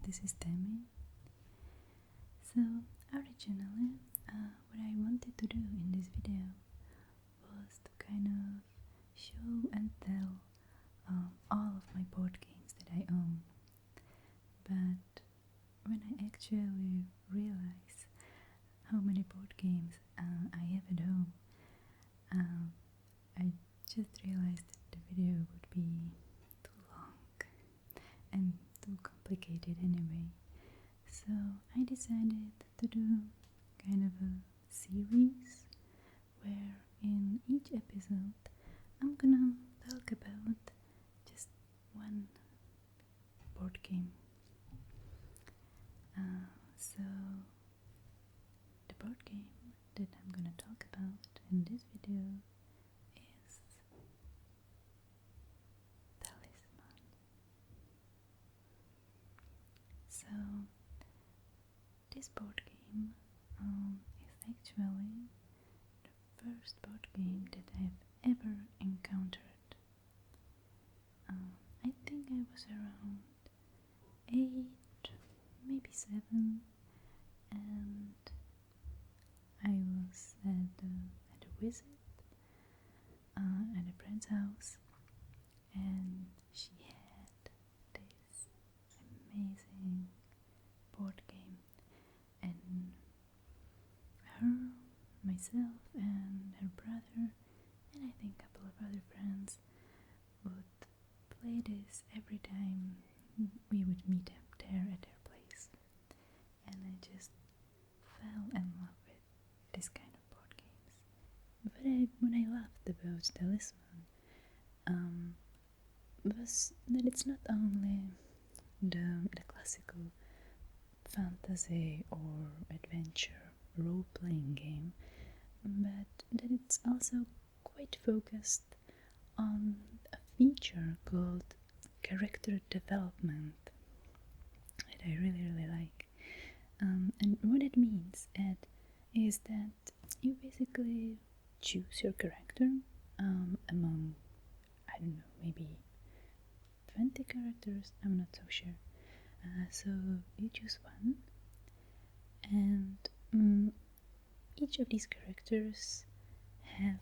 this is Tammy. So, originally, what I wanted to do in this video was to kind of show and tell all of my board games that I own. But when I actually realized how many board games I have at home, I just realized that the video would be too long and too complicated anyway. So I decided to do kind of a series where in each episode I'm gonna talk about just one board game. So the board game that I'm gonna talk about in this video is Talisman. So this board game is actually the first board game that I've ever encountered. I think I was around 8, maybe 7, and I was at a visit at a friend's house, and she had this amazing board game, and her, myself, and her brother, and I think a couple of other friends would play this every time we would meet up there at their place, and I just fell in love with this kind of board games. But what I loved about Talisman was that it's not only the classical fantasy or adventure role-playing game, but that it's also quite focused on a feature called character development that I really like. And what it means is that you basically choose your character among, I don't know, maybe 20 characters, I'm not so sure. So you choose one, and each of these characters have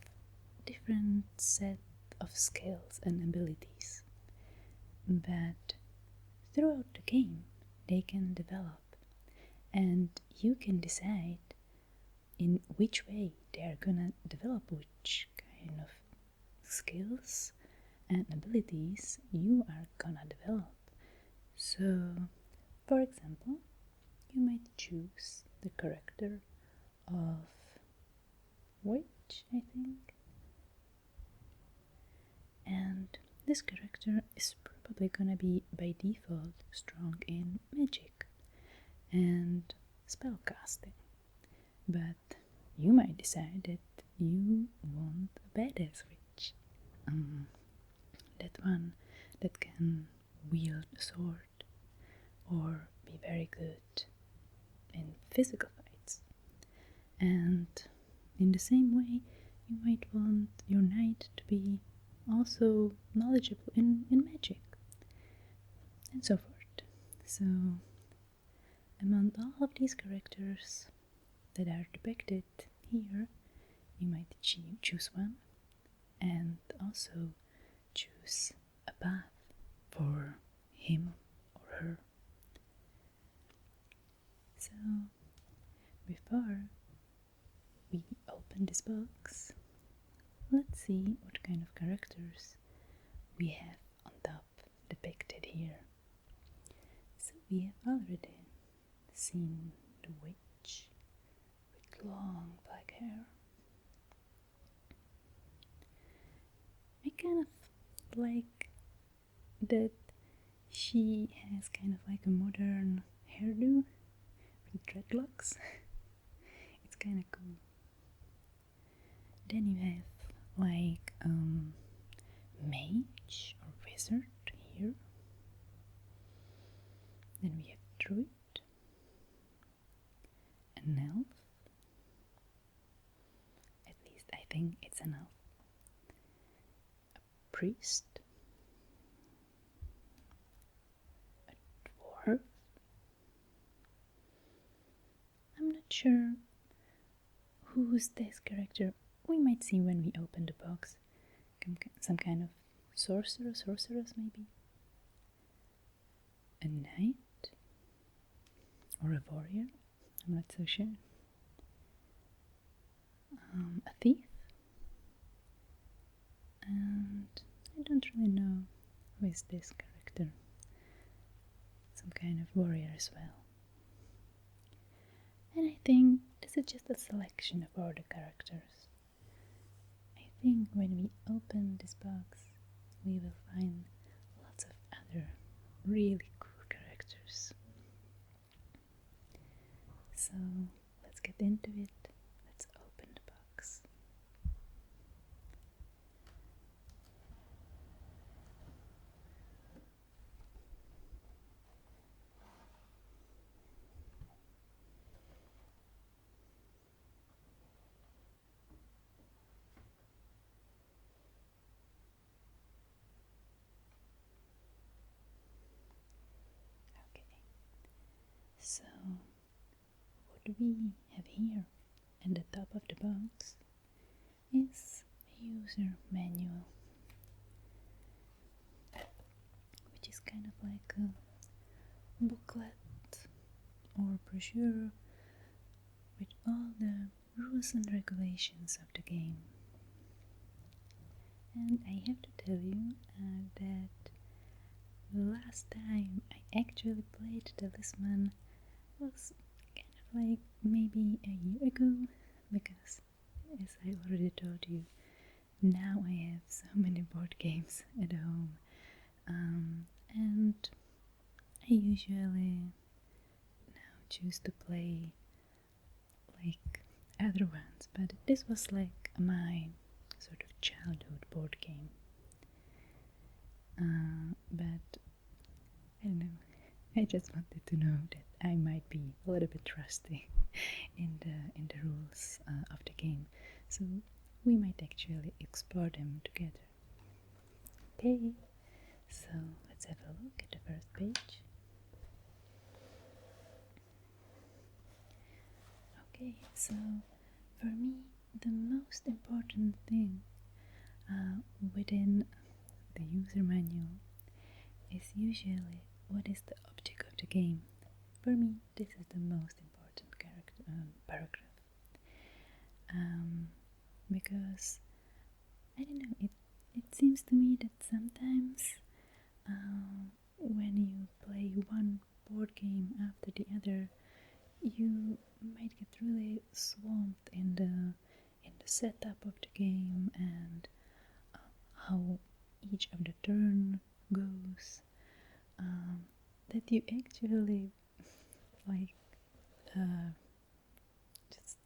different set of skills and abilities, but throughout the game they can develop, and you can decide in which way they are gonna develop, which kind of skills and abilities you are gonna develop. So, for example, you might choose the character of witch, I think, and this character is probably gonna be by default strong in magic and spellcasting, but you might decide that you want a badass witch, that one that can wield a sword or be very good in physical fights. And in the same way, you might want your knight to be also knowledgeable in magic, and so forth. So, among all of these characters that are depicted here, you might choose one and also choose a path for him or her. So, before we open this box, let's see what kind of characters we have on top depicted here. So we have already seen the witch with long black hair. I kind of like that she has kind of like a modern hairdo with dreadlocks. It's kind of cool. Then you have like mage or wizard here. Then we have druid, an elf, at least I think it's an elf, a priest, a dwarf, sure who's this character. We might see when we open the box. Some kind of sorceress maybe. A knight? Or a warrior? I'm not so sure. A thief? And I don't really know who is this character. Some kind of warrior as well. And I think this is just a selection of all the characters. I think when we open this box, we will find lots of other really cool characters. So let's get into it. Let's open the box. Okay, so what we have here at the top of the box is a user manual, which is kind of like a booklet or brochure with all the rules and regulations of the game. And I have to tell you that the last time I actually played Talisman was kind of like maybe a year ago, because as I already told you, now I have so many board games at home, and I usually now choose to play like other ones, but this was like my sort of childhood board game. But I don't know, I just wanted to know that I might be a little bit rusty in the rules of the game, so we might actually explore them together. Okay, so let's have a look at the first page. Okay, so for me the most important thing within the user manual is usually what is the object of the game. For me, this is the most important paragraph, because I don't know. It seems to me that sometimes when you play one board game after the other, you might get really swamped in the setup of the game and how each of the turn goes, that you actually like just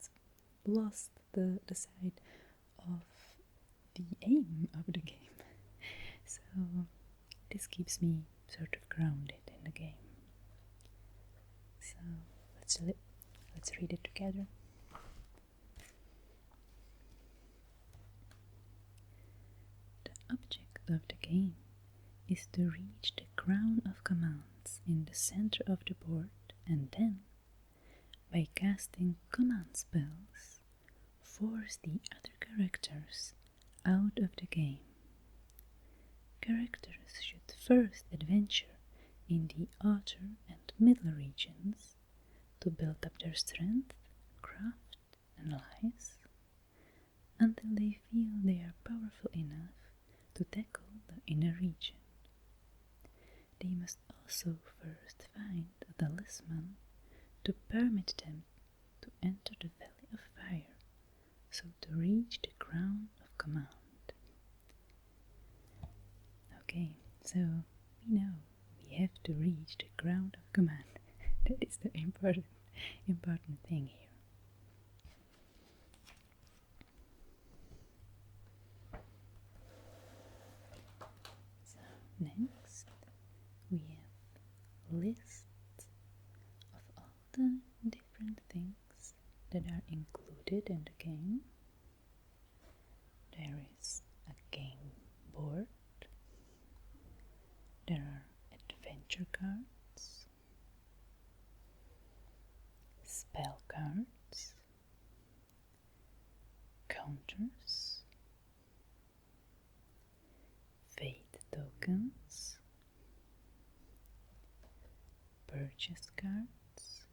lost the sight of the aim of the game. So this keeps me sort of grounded in the game. So let's read it together. The object of the game is to reach the crown of commands in the center of the board, and then, by casting command spells, force the other characters out of the game. Characters should first adventure in the outer and middle regions to build up their strength, craft, and lives until they feel they are powerful enough to tackle the inner region. They must also first find a talisman to permit them to enter the Valley of Fire, so to reach the crown of command. Okay, so we know we have to reach the crown of command. That is the important thing here. So next we have lists of all the different things that are included in the game. There is a game board. There are adventure cards, spell cards, purchase cards,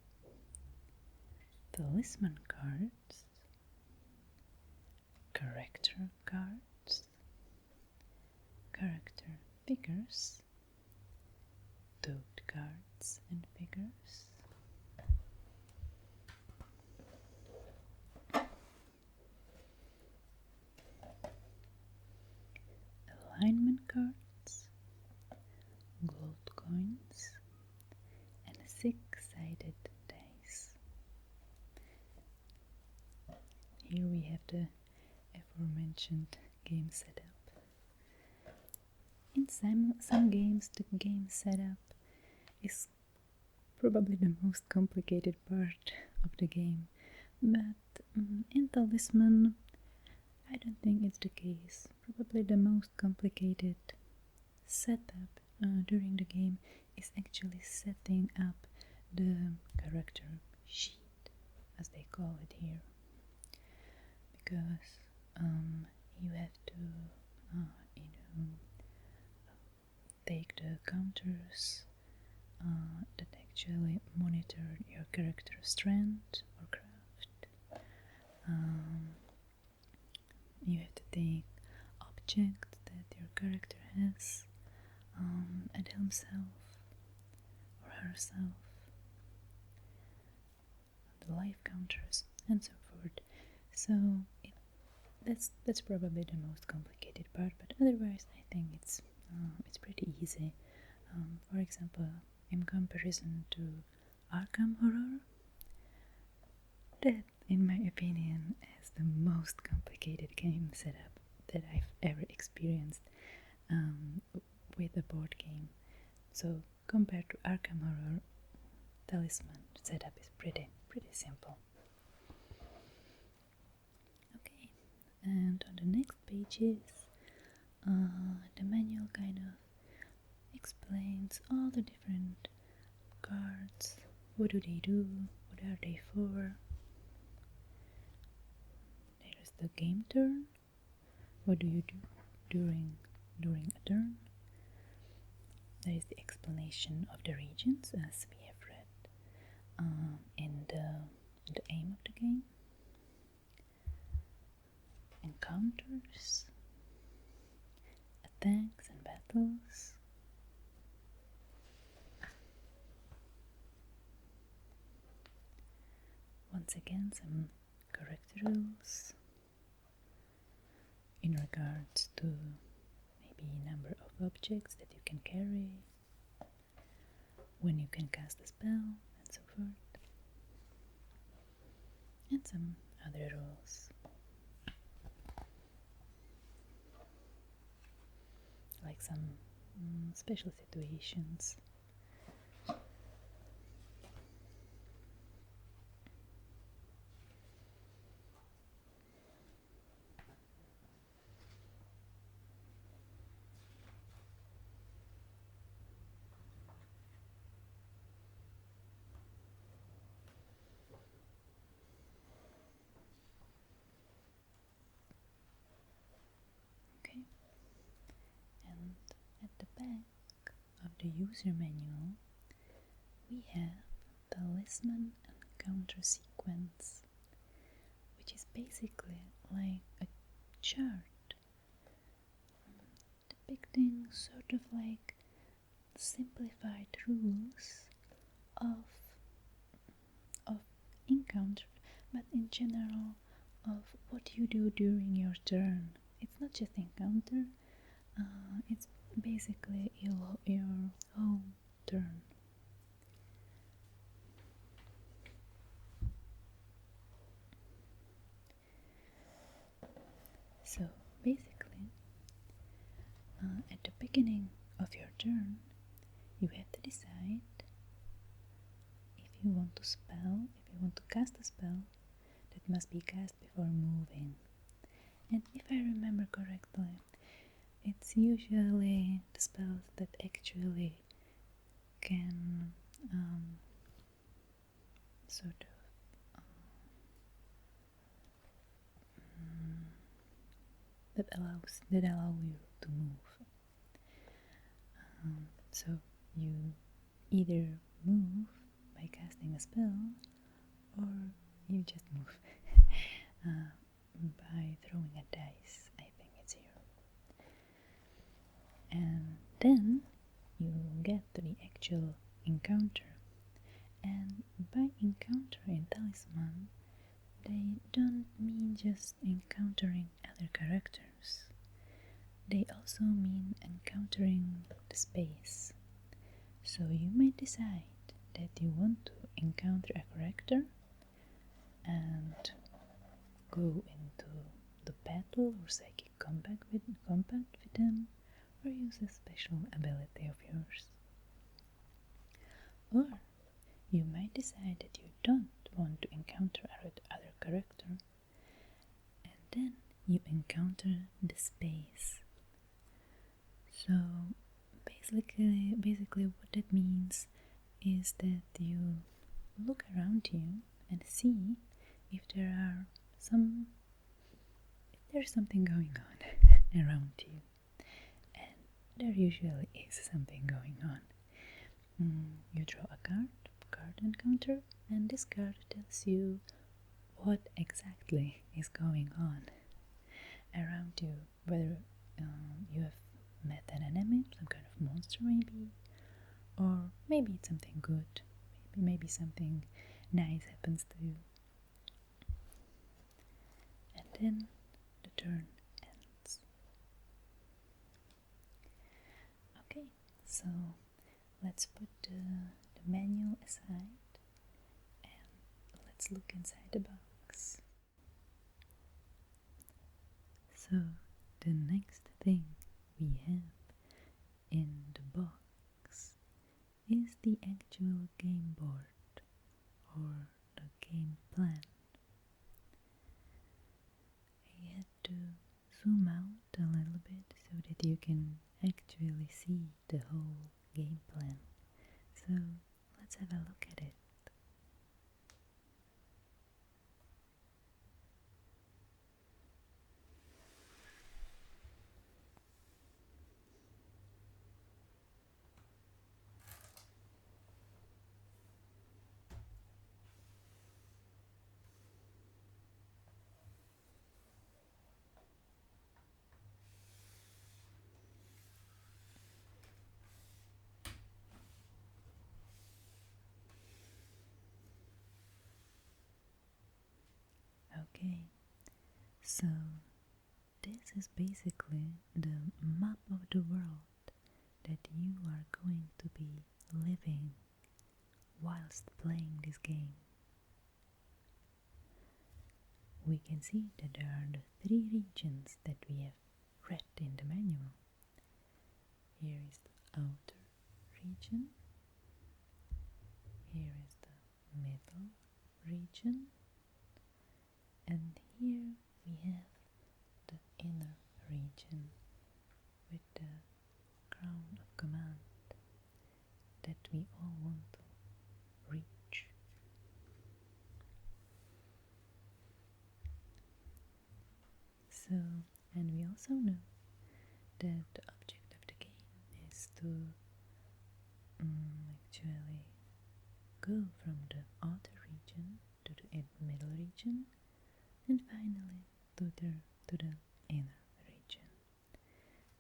talisman cards, character cards, character figures, toad cards and figures, alignment cards, gold coins, and six-sided dice. Here we have the aforementioned game setup. In some games, the game setup is probably the most complicated part of the game, but in Talisman, I don't think it's the case. Probably the most complicated setup during the game is actually setting up the character sheet, as they call it here, because you have to take the counters that actually monitor your character strength or craft. You have to take objects that your character has at himself or herself, the life counters, and so forth. So that's probably the most complicated part, but otherwise I think it's pretty easy. For example, in comparison to Arkham Horror, that, in my opinion, is the most complicated game setup that I've ever experienced with a board game. So compared to Arkham Horror, Talisman setup is pretty simple. Okay, and on the next pages, the manual kind of explains all the different cards. What do they do? What are they for? There is the game turn. What do you do during a turn? There is the explanation of the regions, as we have read in the aim of the game. Encounters, attacks and battles, once again some character rules in regards to maybe number of objects that you can carry, when you can cast a spell, and so forth, and some other rules like some special situations. Okay, and at the back of the user manual we have Talisman and counter sequence, which is basically like a chart depicting sort of like simplified rules of encounter, but in general of what you do during your turn. It's not just encounter, it's basically your whole turn. So basically, at the beginning of your turn, you have to decide if you want to cast a spell that must be cast before moving. And if I remember correctly, it's usually the spells that actually can sort of that allow you to move. So you either move by casting a spell, or you just move by throwing a dice. I think it's here. And then you get to the actual encounter. And by encounter in Talisman, they don't mean just encountering other characters. They also mean encountering the space. So you may decide that you want to encounter a character and go into the battle or psychic combat with them, or use a special ability of yours. Or you might decide that you don't want to encounter other character, and then you encounter the space. So basically what that means is that you look around you and see if there's something going on around you. And there usually is something going on. You draw a card encounter, and this card tells you what exactly is going on around you, whether you have met an enemy, some kind of monster maybe, or maybe it's something good, maybe something nice happens to you. And then the turn ends. Okay, so let's put the manual aside and let's look inside the box. So the next thing we have in the box is the actual game board or the game plan. I had to zoom out a little bit so that you can actually see the whole game plan. So let's have a look at it. Okay, so this is basically the map of the world that you are going to be living whilst playing this game. We can see that there are the 3 regions that we have read in the manual. Here is the outer region, here is the middle region, and here we have the inner region with the crown of command that we all want to reach. So, and we also know that the object of the game is to actually go from the outer region to the middle region, and finally to the inner region.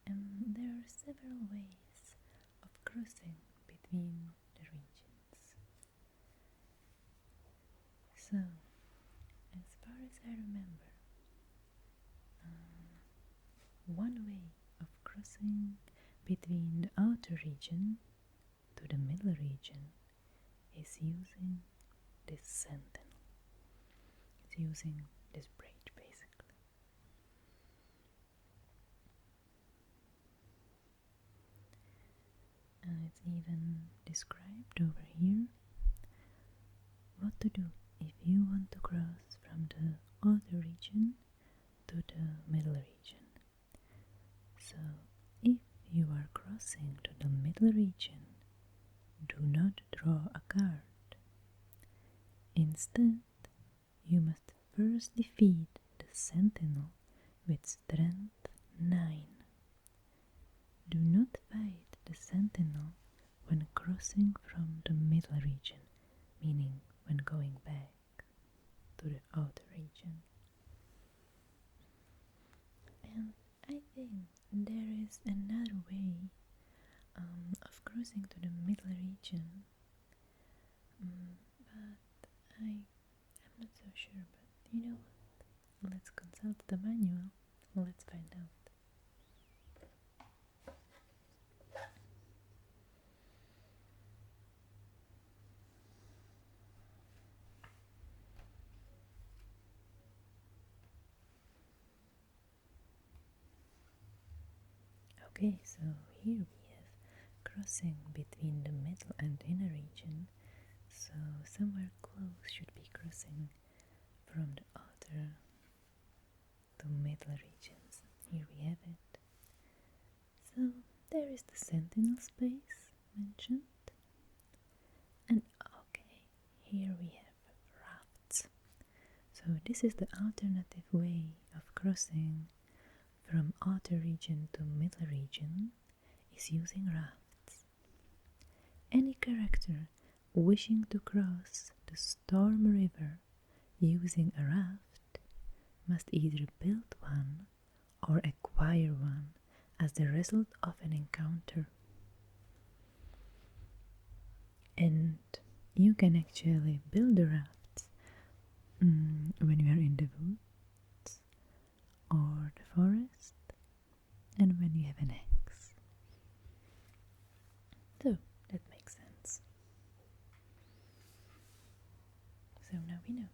And there are several ways of crossing between the regions. So, as far as I remember, one way of crossing between the outer region to the middle region is using this sentinel. It's using this bridge basically. And it's even described over here what to do if you want to cross from the outer region to the middle region. So, if you are crossing to the middle region, do not draw a card. Instead, you must first defeat the sentinel with strength 9. Do not fight the sentinel when crossing crossing from the middle region, meaning when going back to the outer region. And I think there is another way of crossing to the middle region, but I'm not so sure. But you know what? Let's consult the manual. Let's find out. Okay, so here we have crossing between the middle and inner region, so somewhere close should be crossing from the outer to middle regions. Here we have it. So there is the sentinel space mentioned, and okay, here we have rafts. So this is the alternative way of crossing from outer region to middle region, is using rafts. Any character wishing to cross the Storm River using a raft must either build one or acquire one as the result of an encounter. And you can actually build the rafts when you are in the woods or the forest, and when you have an axe. So that makes sense. So now we know.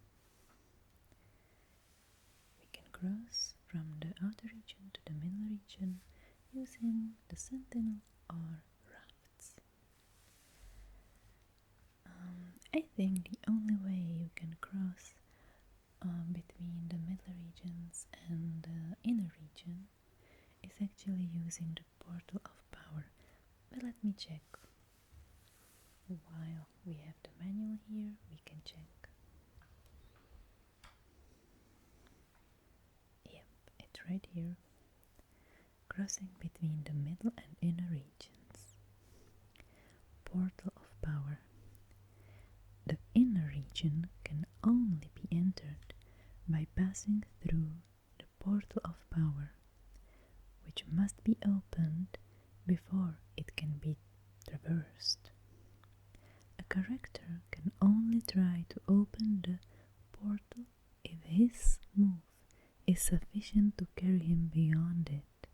We can cross from the outer region to the middle region using the sentinel or rafts. I think the only way you can cross between the middle regions and the inner region is actually using the portal of power. But let me check. While we have the manual here, we can check. Yep, it's right here. Crossing between the middle and inner regions. Portal of power. The inner region can only be entered by passing through the portal of power, which must be opened before it can be traversed. A character can only try to open the portal if his move is sufficient to carry him beyond it.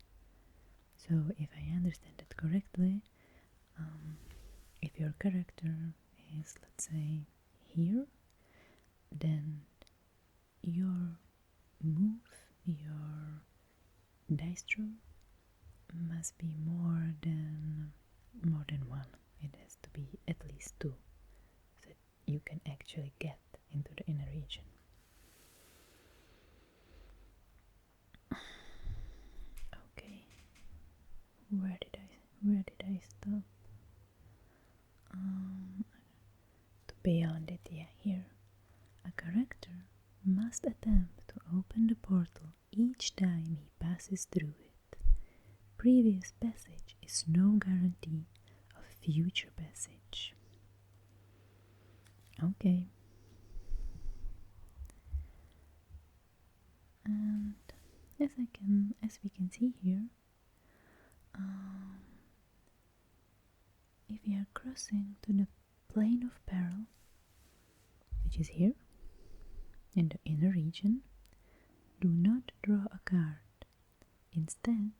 So, if I understand it correctly, if your character is, let's say, here, then your move, your dice roll must be more than one. It has to be at least 2, so that you can actually get into the inner region. Okay, where did I stop? To beyond it, yeah, here. A character must attempt to open the portal each time he passes through it. Previous passage is no guarantee of future passage. Okay. And as we can see here, if we are crossing to the plane of peril, which is here in the inner region, do not draw a card. Instead,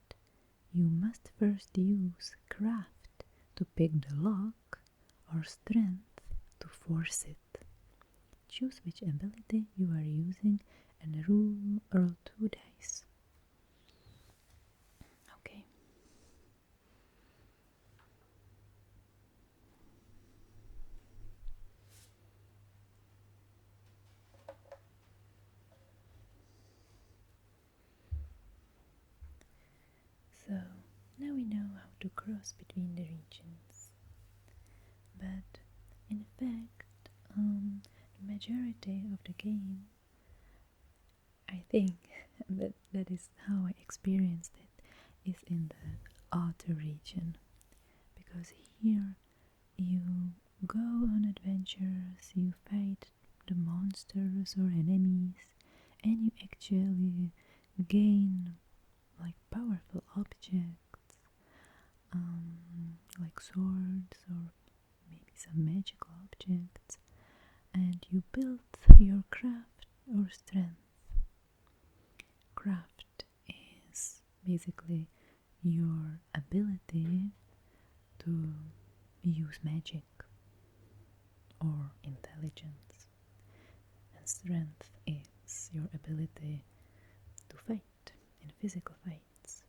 you must first use craft to pick the lock or strength to force it. Choose which ability you are using and roll 2 dice. Okay. So now we know how to cross between the regions. But in fact, the majority of the game, I think that is how I experienced it, is in the outer region, because here you adventures, you fight the monsters or enemies, and you actually gain like powerful objects, like swords or maybe some magical objects, and you build your craft or strength. Craft is basically your ability to use magic or intelligence, and strength is your ability to fight in physical fights.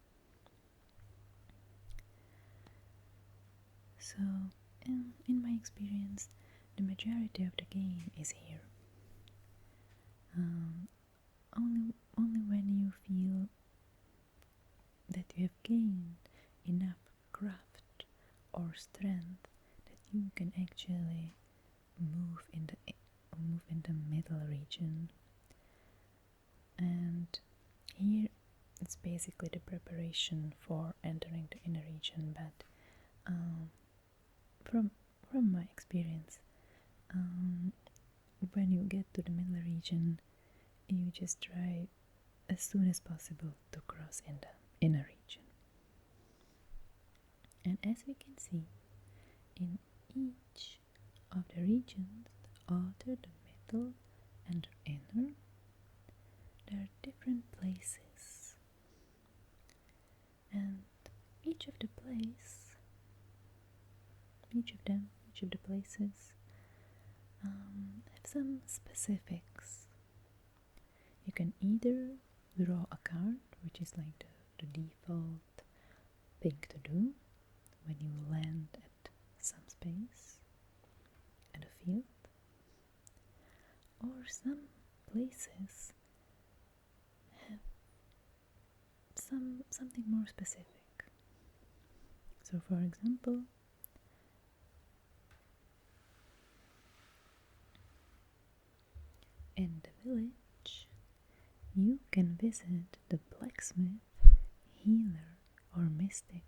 So, in my experience, the majority of the game is here. Only when you feel that you have gained enough craft or strength that you can actually move in the middle region, and here it's basically the preparation for entering the inner region. But from my experience, when you get to the middle region, you just try as soon as possible to cross in the inner region. And as we can see, in each of the regions, the outer, the middle, and the inner, there are different places, and each of the places have some specifics. You can either draw a card, which is like the default thing to do when you land at some space at a field, or some places have something more specific. So for example, in the village you can visit the blacksmith, healer, or mystic.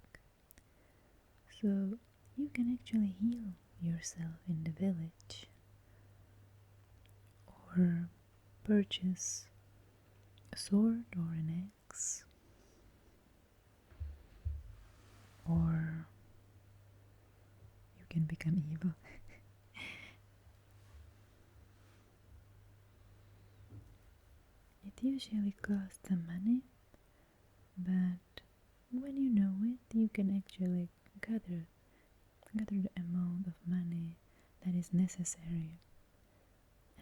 So you can actually heal yourself in the village, or purchase a sword or an axe, or you can become evil. It usually costs some money, but when you know it, you can actually gather the amount of money that is necessary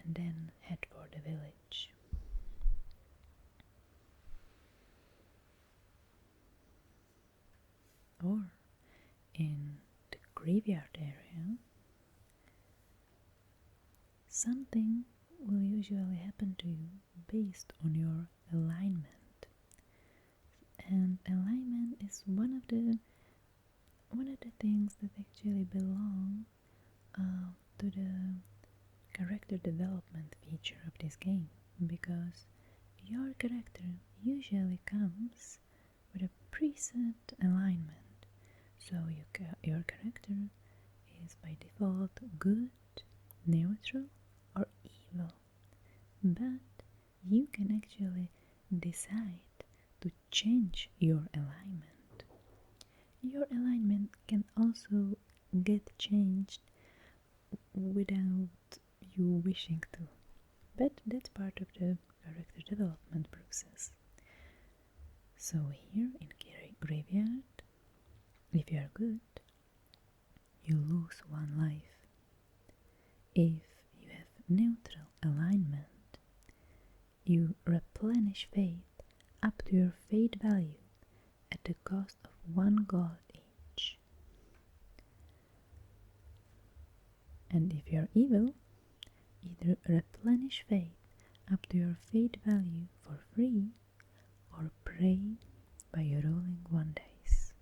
and then head for the village. Or in the graveyard area, something will usually happen to you based on your alignment. And alignment is one of the things that actually belong to the character development feature of this game, because your character usually comes with a preset alignment. So your character is by default good, neutral, or evil, but you can actually decide to change your alignment. Your alignment can also get changed without you wishing to, but that's part of the character development process. So here in graveyard, if you are good, you lose one life. If you have neutral alignment, you replenish fate up to your fate value at the cost of 1 gold each. And if you are evil, either replenish fate up to your fate value for free, or pray by rolling 1 dice.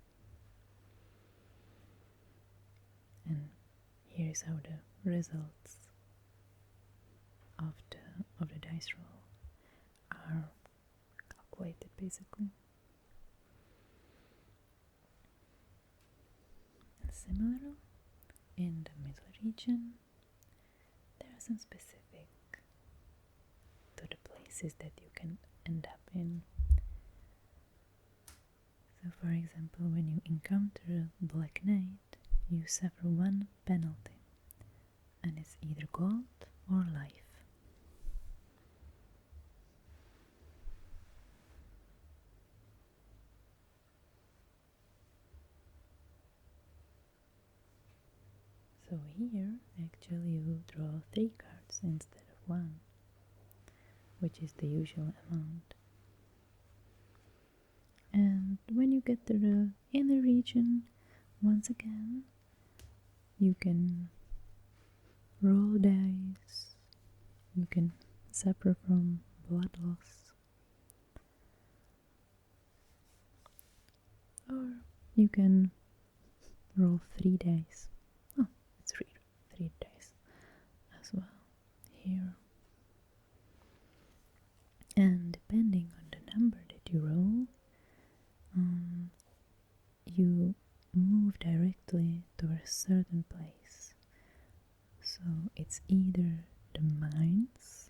And here is how the results of the dice roll are calculated, basically. And similar in the middle region, wasn't specific to the places that you can end up in. So, for example, when you encounter a Black Knight, you suffer one penalty, and it's either gold or life. So here, actually, you draw 3 cards instead of 1, which is the usual amount. And when you get to the inner region, once again, you can roll dice, you can suffer from blood loss, or you can roll 3 dice. Oh, it's 3 dice as well here. And depending on the number that you roll, you move directly to a certain place. So it's either the mines,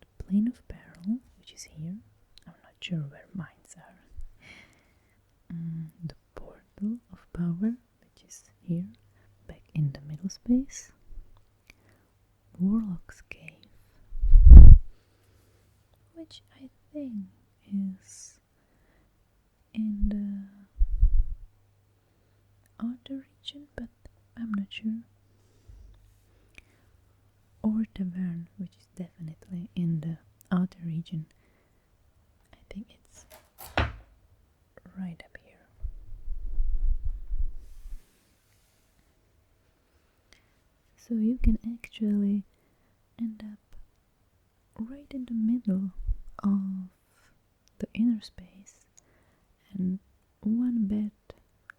the plane of peril, which is here. I'm not sure where mines are. The portal of power, which is here, back in the middle space. Warlock's cave, which I think is in the outer region, but I'm not sure. Or tavern, which is definitely in the outer region. I think it's right up here. So you can actually end up right in the middle of the inner space, and one bad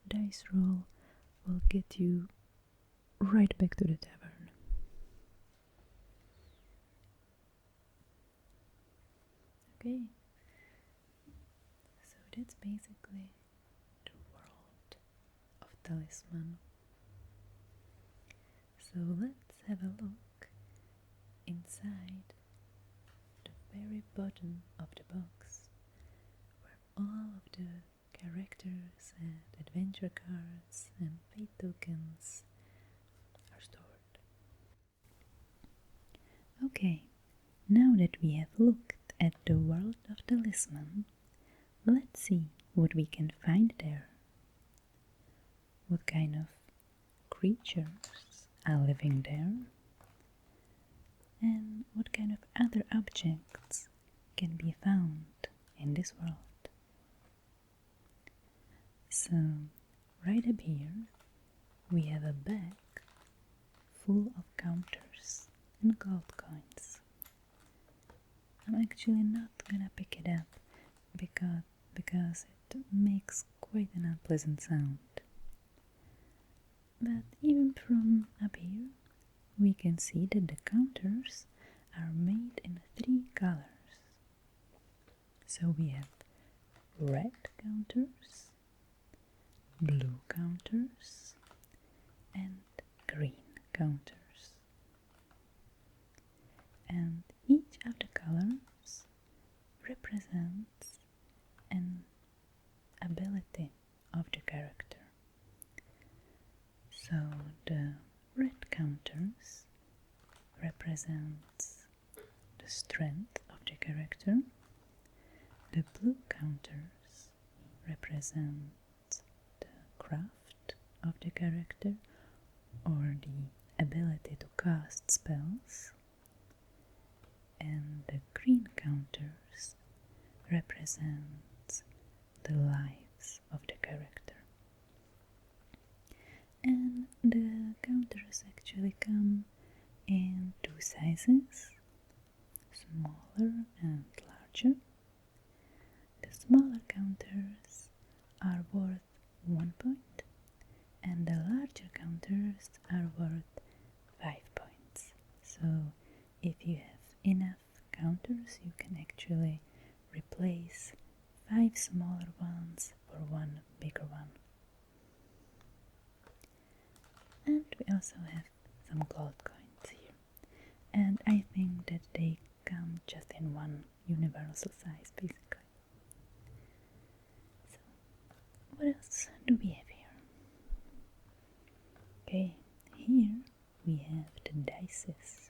dice roll will get you right back to the tavern. Okay, so that's basically the world of Talisman. So let's have a look inside the very bottom of the box, where all of the characters and adventure cards and fate tokens are stored. Okay, now that we have looked at the world of Talisman, let's see what we can find there. What kind of creatures are living there, and what kind of other objects can be found in this world. So, right up here, we have a bag full of counters and gold coins. I'm actually not gonna pick it up because it makes quite an unpleasant sound. But even from up here, we can see that the counters are made in 3 colors. So we have red counters, blue counters, and green counters. And each of the colors represents an ability of the character. So the red counters represents the strength of the character. The blue counters represent the craft of the character or the ability to cast spells. And the green counters represent the lives of the character. And the counters actually come in 2 sizes, smaller and larger. The smaller counters are worth 1 point, and the larger counters are worth 5 points. So if you have enough counters, you can actually replace 5 smaller ones for 1 bigger one. And we also have some gold coins here. that they come just in one universal size, basically. So, what else do we have here? Okay, here we have the dices.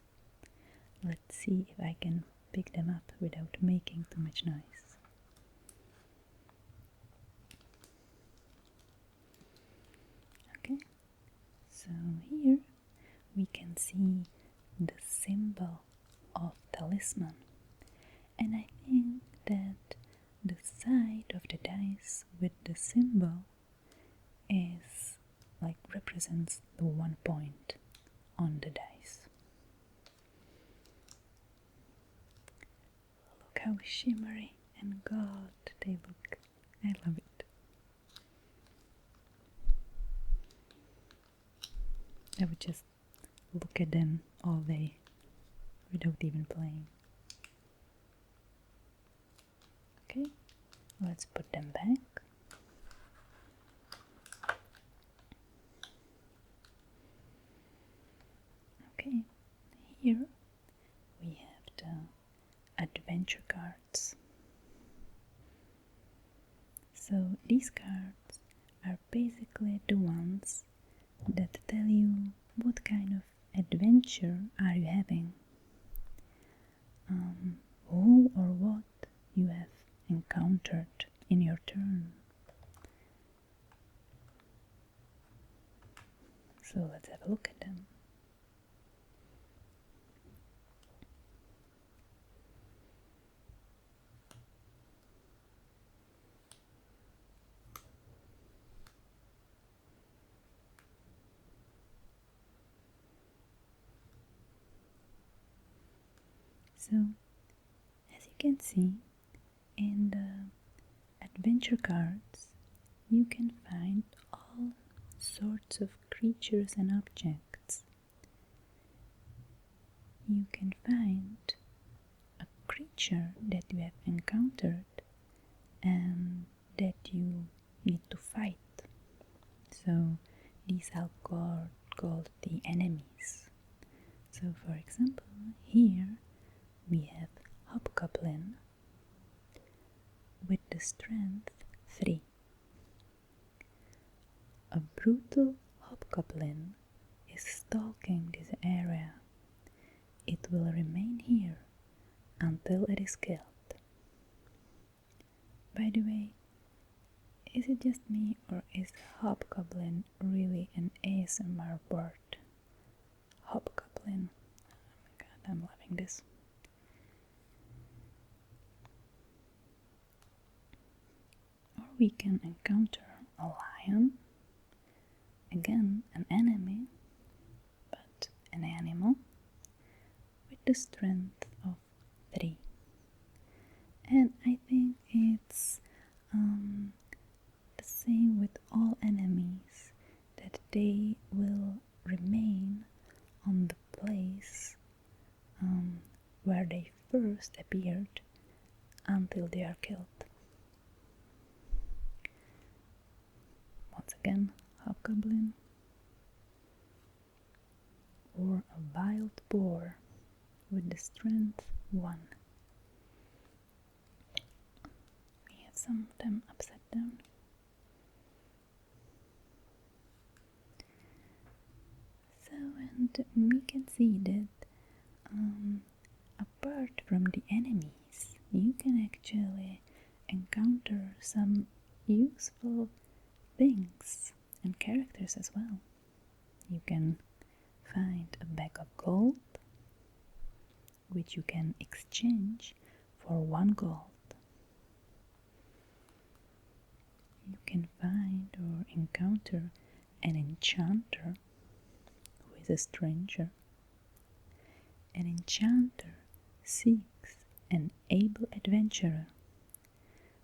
Let's see if I can pick them up without making too much noise. Okay, so here we can see the symbol of Talisman, and I think that the side of the dice with the symbol is like represents the 1 point on the dice. Look how shimmery and gold they look. I love it. I would just look at them all day without even playing. Okay, let's put them back. Okay, here we have the adventure cards. So these cards are basically the ones that tell you what kind of adventure are you having, who or what you have encountered in your turn. So let's have a look at them. So, as you can see, in the adventure cards, you can find all sorts of creatures and objects. You can find a creature that you have encountered and that you need to fight. So, these are called the enemies. So, for example, here we have Hobgoblin with the strength 3. A brutal hobgoblin is stalking this area. It will remain here until it is killed. By the way, is it just me or is hobgoblin really an ASMR word? Hobgoblin. Oh my god, I'm loving this. Or we can encounter a lion, again an enemy, but an animal, with the strength of 3. And I think it's the same with all enemies, that they will remain on the place where they first appeared until they are killed. Once again, hobgoblin, or a wild boar with the strength 1. We have some of them upside down. So, and we can see that apart from the enemies, you can actually encounter some useful things and characters as well. You can find a bag of gold, which you can exchange for 1 gold. You can find or encounter an enchanter who is a stranger. An enchanter seeks an able adventurer.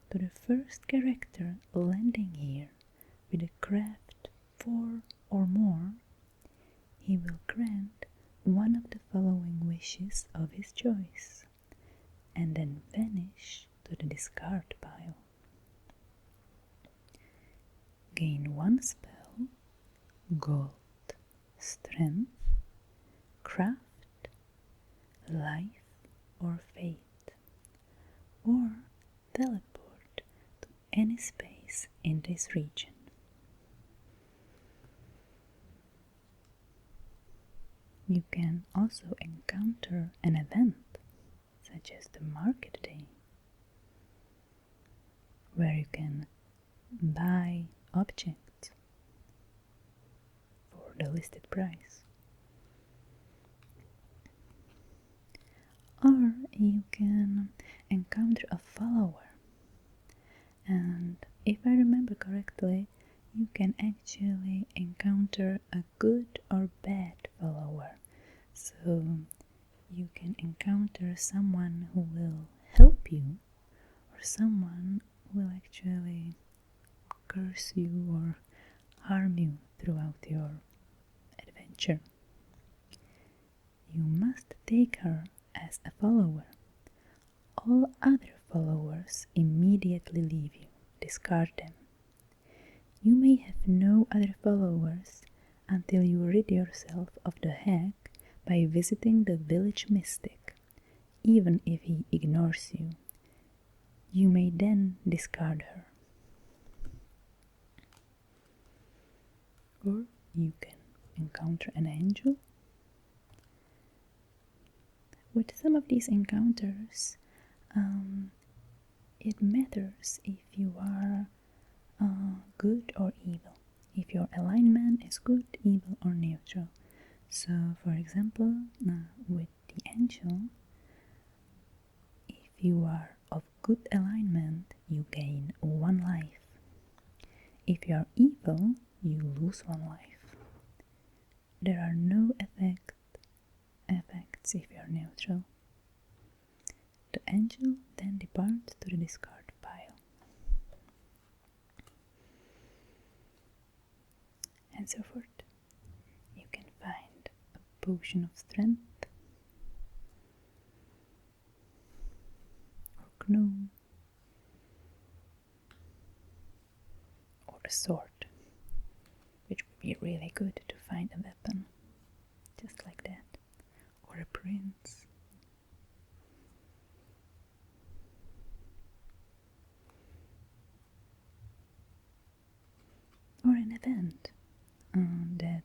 To the first character landing here with a craft 4 or more, he will grant one of the following wishes of his choice, and then vanish to the discard pile. Gain 1 spell, gold, strength, craft, life, or fate, or teleport to any space in this region. You can also encounter an event, such as the market day, where you can buy objects for the listed price. Or you can encounter a follower, and if I remember correctly, you can actually encounter a good or bad follower. So you can encounter someone who will help you, or someone who will actually curse you or harm you throughout your adventure. You must take her as a follower. All other followers immediately leave you. Discard them. You may have no other followers until you rid yourself of the hag by visiting the village mystic, even if he ignores you. You may then discard her. Or you can encounter an angel. With some of these encounters, it matters if you are good or evil, if your alignment is good, evil, or neutral. So, for example, with the angel, if you are of good alignment, you gain 1 life. If you are evil, you lose 1 life. There are no effects if you are neutral. The angel then departs to the discard pile. And so forth. You can find a potion of strength, or gnome, or a sword, which would be really good to find a weapon, just like that, or a prince. Or an event that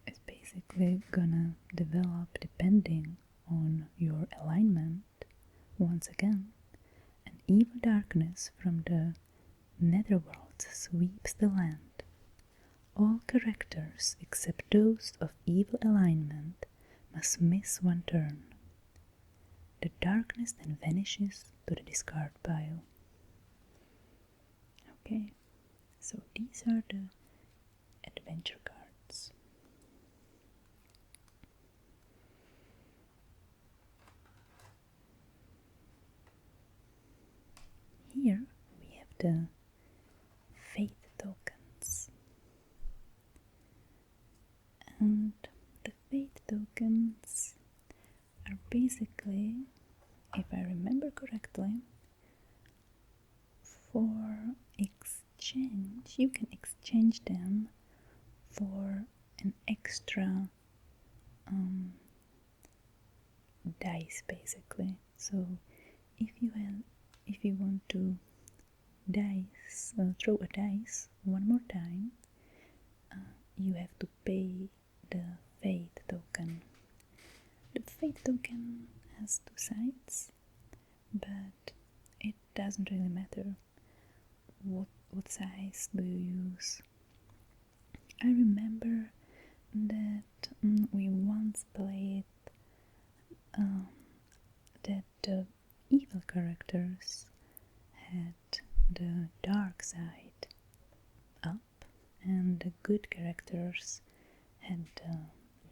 is basically gonna develop depending on your alignment. Once again, an evil darkness from the netherworld sweeps the land. All characters except those of evil alignment must miss 1 turn. The darkness then vanishes to the discard pile. Okay, so these are the adventure cards. Here we have the fate tokens. And the fate tokens are basically, if I remember correctly, for exchange. You can exchange them for an extra dice, basically. So if you want to throw a dice 1 more time, you have to pay the fate token. The fate token has 2 sides, but it doesn't really matter what size do you use. I remember that we once played that the evil characters had the dark side up, and the good characters had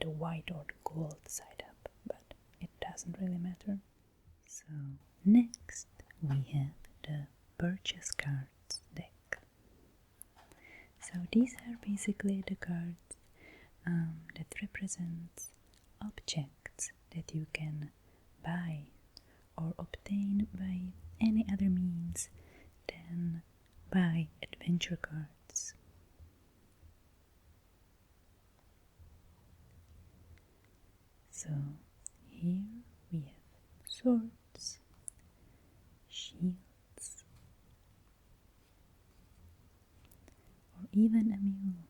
the white or the gold side up, but it doesn't really matter. So next we have the purchase cards deck. So these are basically the cards that represent objects that you can buy or obtain by any other means than by adventure cards. So here we have swords, shields, or even a mule.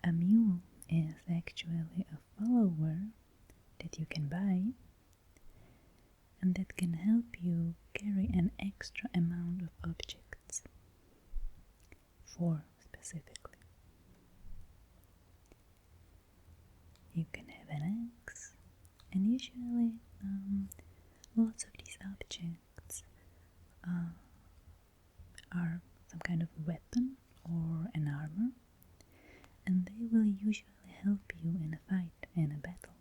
A mule is actually a follower that you can buy and that can help you carry an extra amount of objects. 4 specifically. You can have an axe, and usually lots of these objects are some kind of weapon or an armor, and they will usually help you in a fight, in a battle.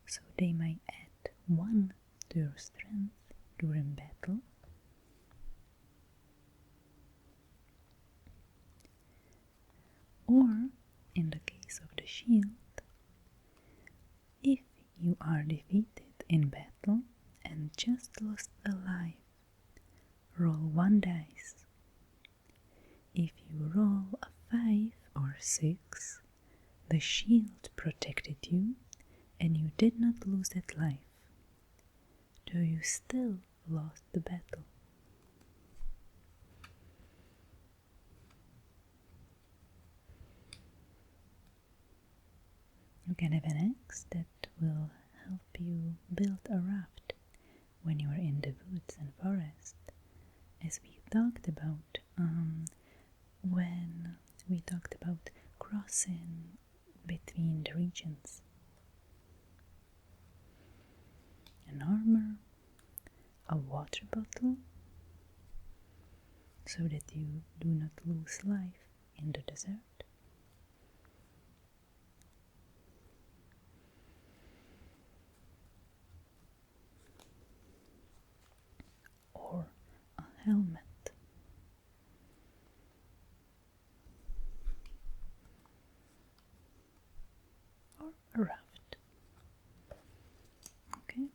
So they might add 1 to your strength during battle, or in the case of the shield, if you are defeated in battle and just lost a life, roll 1 dice. If you roll a 5 or 6, the shield protected you and you did not lose that life, though you still lost the battle. You can have an axe that will help you build a raft when you are in the woods and forest, as we talked about when we talked about crossing between the regions. An armor, a water bottle, so that you do not lose life in the desert. Or a helmet. Or a raft. Okay.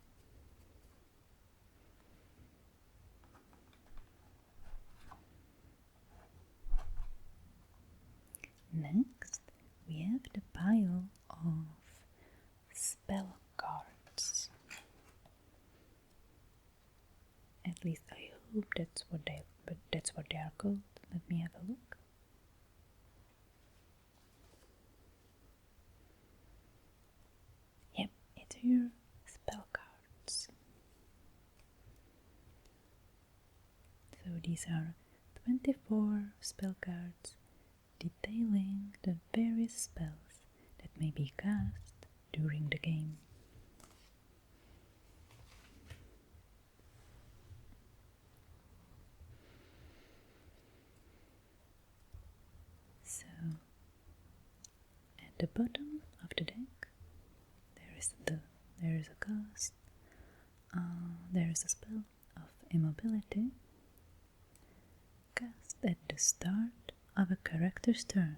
Next, we have the pile of spell cards. At least I hope that's what they are called. Let me have a look. Yep, it's your spell cards. So these are 24 spell cards detailing the various spells that may be cast during the game. So, at the bottom of the deck, there is a cast, there is a spell of immobility, cast at the start of a character's turn,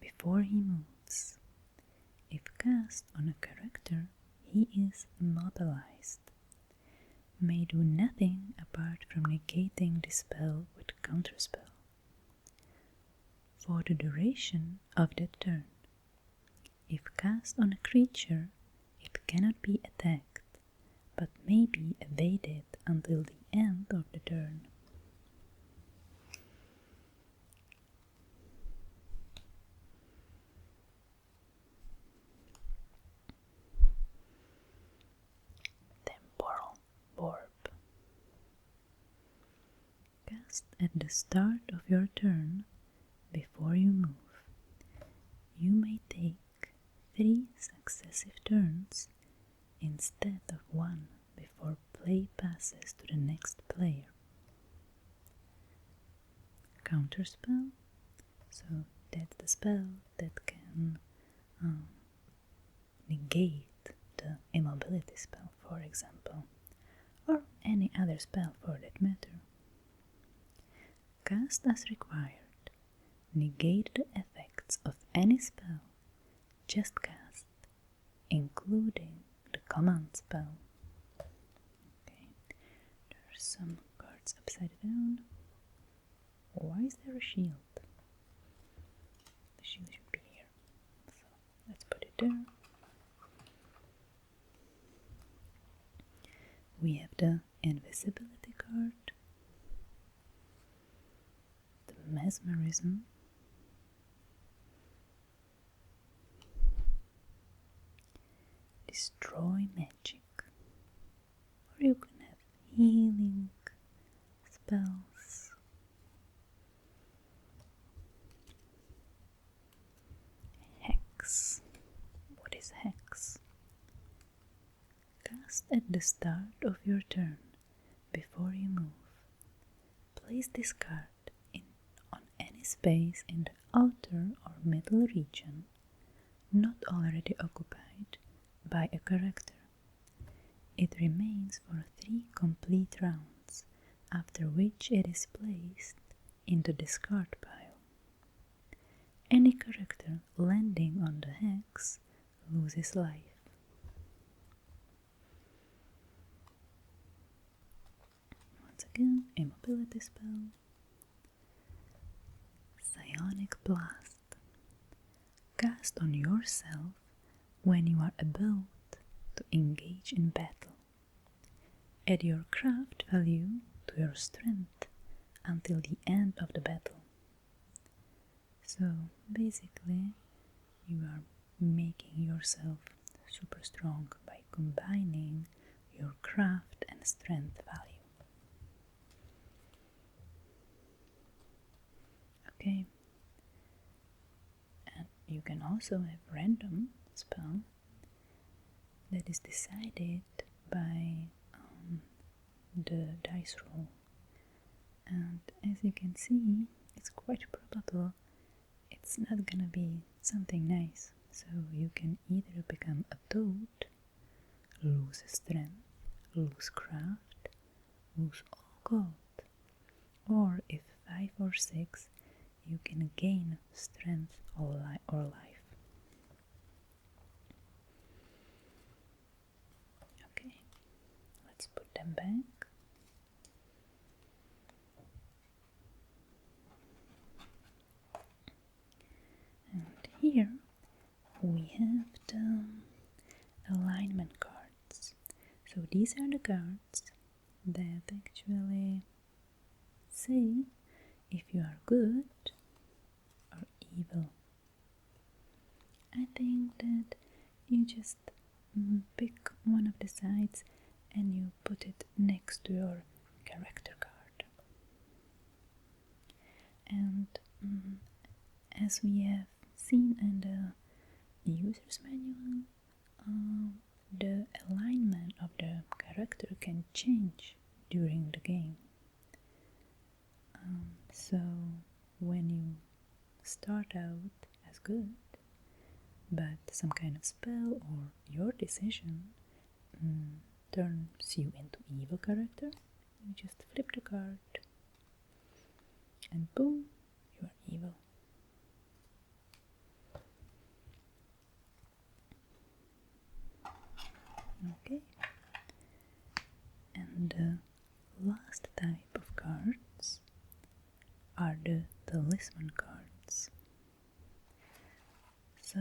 before he moves. If cast on a character, he is immobilized. May do nothing apart from negating the spell with counterspell. For the duration of that turn. If cast on a creature, it cannot be attacked, but may be evaded until the end of the turn. Temporal Orb. Cast at the start of your turn, before you move. You may take 3 successive turns instead of 1 before play passes to the next player. Counterspell, so that's the spell that can negate the immobility spell, for example, or any other spell for that matter. Cast as required. Negate the effects of any spell just cast, including the command spell. Okay, there are some cards upside down. Why is there a shield? The shield should be here. So let's put it there. the invisibility card, the mesmerism, destroy magic, or you can have healing spells, hex. What is hex? Cast at the start of your turn before you move. Place this card on any space in the outer or middle region not already occupied by a character. It remains for 3 complete rounds, after which it is placed in the discard pile. Any character landing on the hex loses life. Once again, immobility spell. Psionic Blast. Cast on yourself when you are about to engage in battle. Add your craft value to your strength until the end of the battle. So basically, you are making yourself super strong by combining your craft and strength value. Okay, and you can also have random spell that is decided by the dice roll, and as you can see, it's quite probable it's not gonna be something nice. So you can either become a toad, lose strength, lose craft, lose all gold, or if 5 or 6, you can gain strength or life. Okay, let's put them back. And here we have the alignment cards. So these are the cards that actually say if you are good or evil. I think that you just pick one of the sides and you put it next to your character card. And as we have seen in the user's manual, the alignment of the character can change during the game. So when you start out as good, but some kind of spell or your decision turns you into evil character, you just flip the card and boom, you are evil. Okay, and the last type of cards are the Talisman cards. So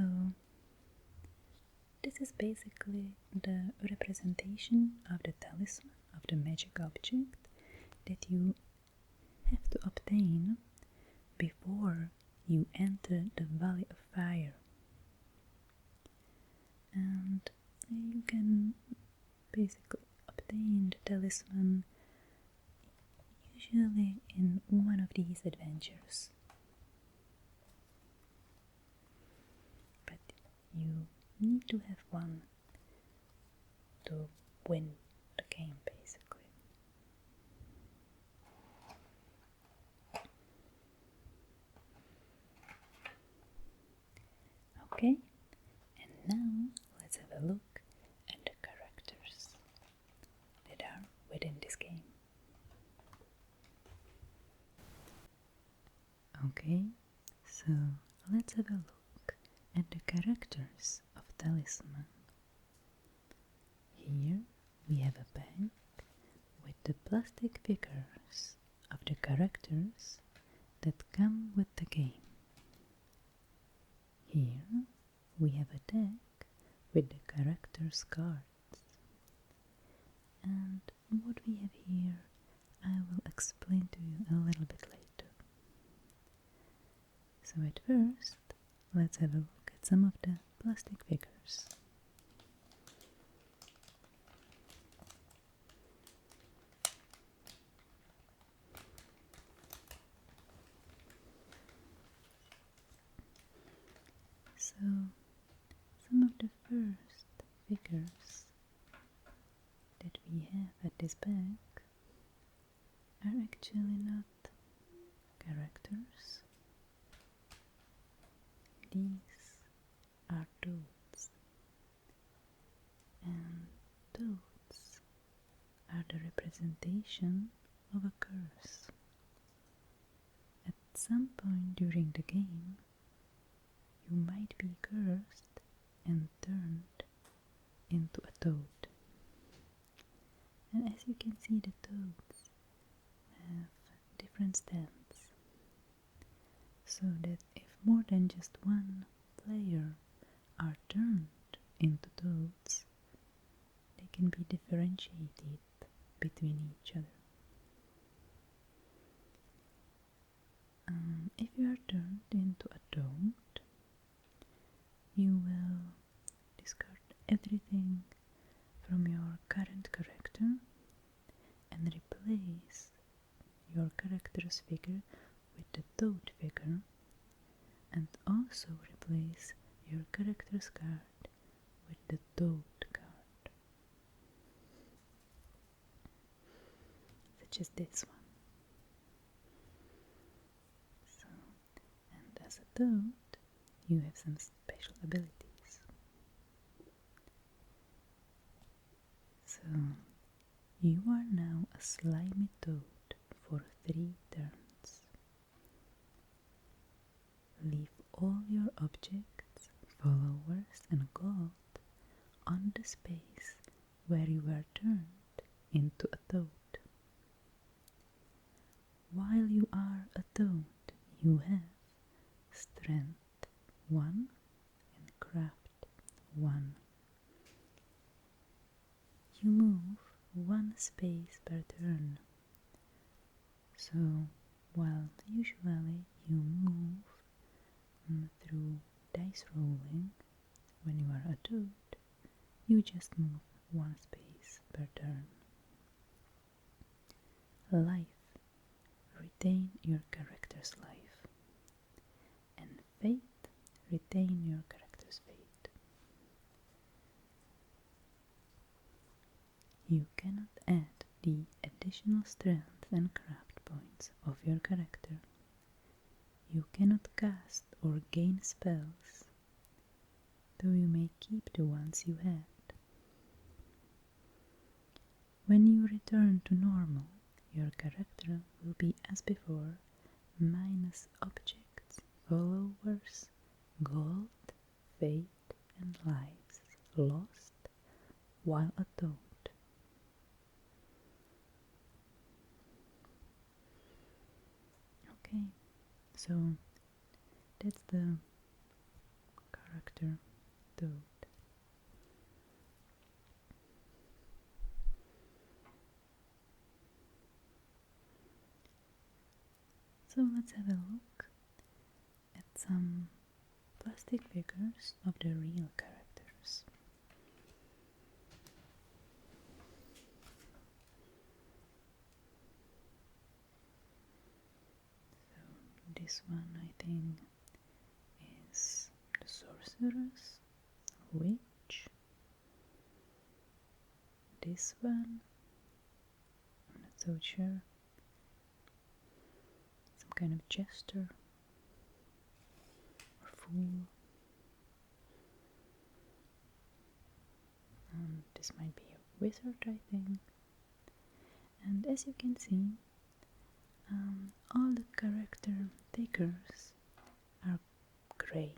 this is basically the representation of the talisman, of the magic object that you have to obtain before you enter the Valley of Fire. And you can basically obtain the talisman usually in one of these adventures. But you need to have one to win the game, basically. Okay, and now let's have a look at the characters that are within this game. Okay, so let's have a look at the characters of Talisman. Here we have a bag with the plastic figures of the characters that come with the game. Here we have a deck with the characters' cards. And what we have here I will explain to you a little bit later. So at first, let's have a look at some of the plastic figures. So, some of the first figures that we have at this bag are actually not characters. These are toads, and toads are the representation of a curse. At some point during the game, you might be cursed and turned into a toad. And as you can see, the toads have different stands, so that if more than just one player are turned into toads, they can be differentiated between each other. If you are turned into a toad, you will discard everything from your current character and replace your character's figure with the toad figure, and also replace your character's card with the toad card, such as this one. So, and as a toad, you have some special abilities. So, you are now a slimy toad for 3 turns. Leave all your objects, followers and gold on the space where you were turned into a toad. While you are a toad, you have strength 1 and craft 1. You move 1 space per turn. So, while usually you move through dice rolling when you are a toad, you just move 1 space per turn. Life. Retain your character's life. And fate. Retain your character's fate. You cannot add the additional strength and craft points of your character. You cannot cast or gain spells, though you may keep the ones you had. When you return to normal, your character will be as before, minus objects, followers, gold, fate, and lives lost while a toad. Okay, so that's the character toad. So let's have a look at some plastic figures of the real characters. So this one I think is the sorceress, witch. This one, I'm not so sure. Some kind of jester or fool. This might be a wizard, I think. And as you can see, all the character figures are grey.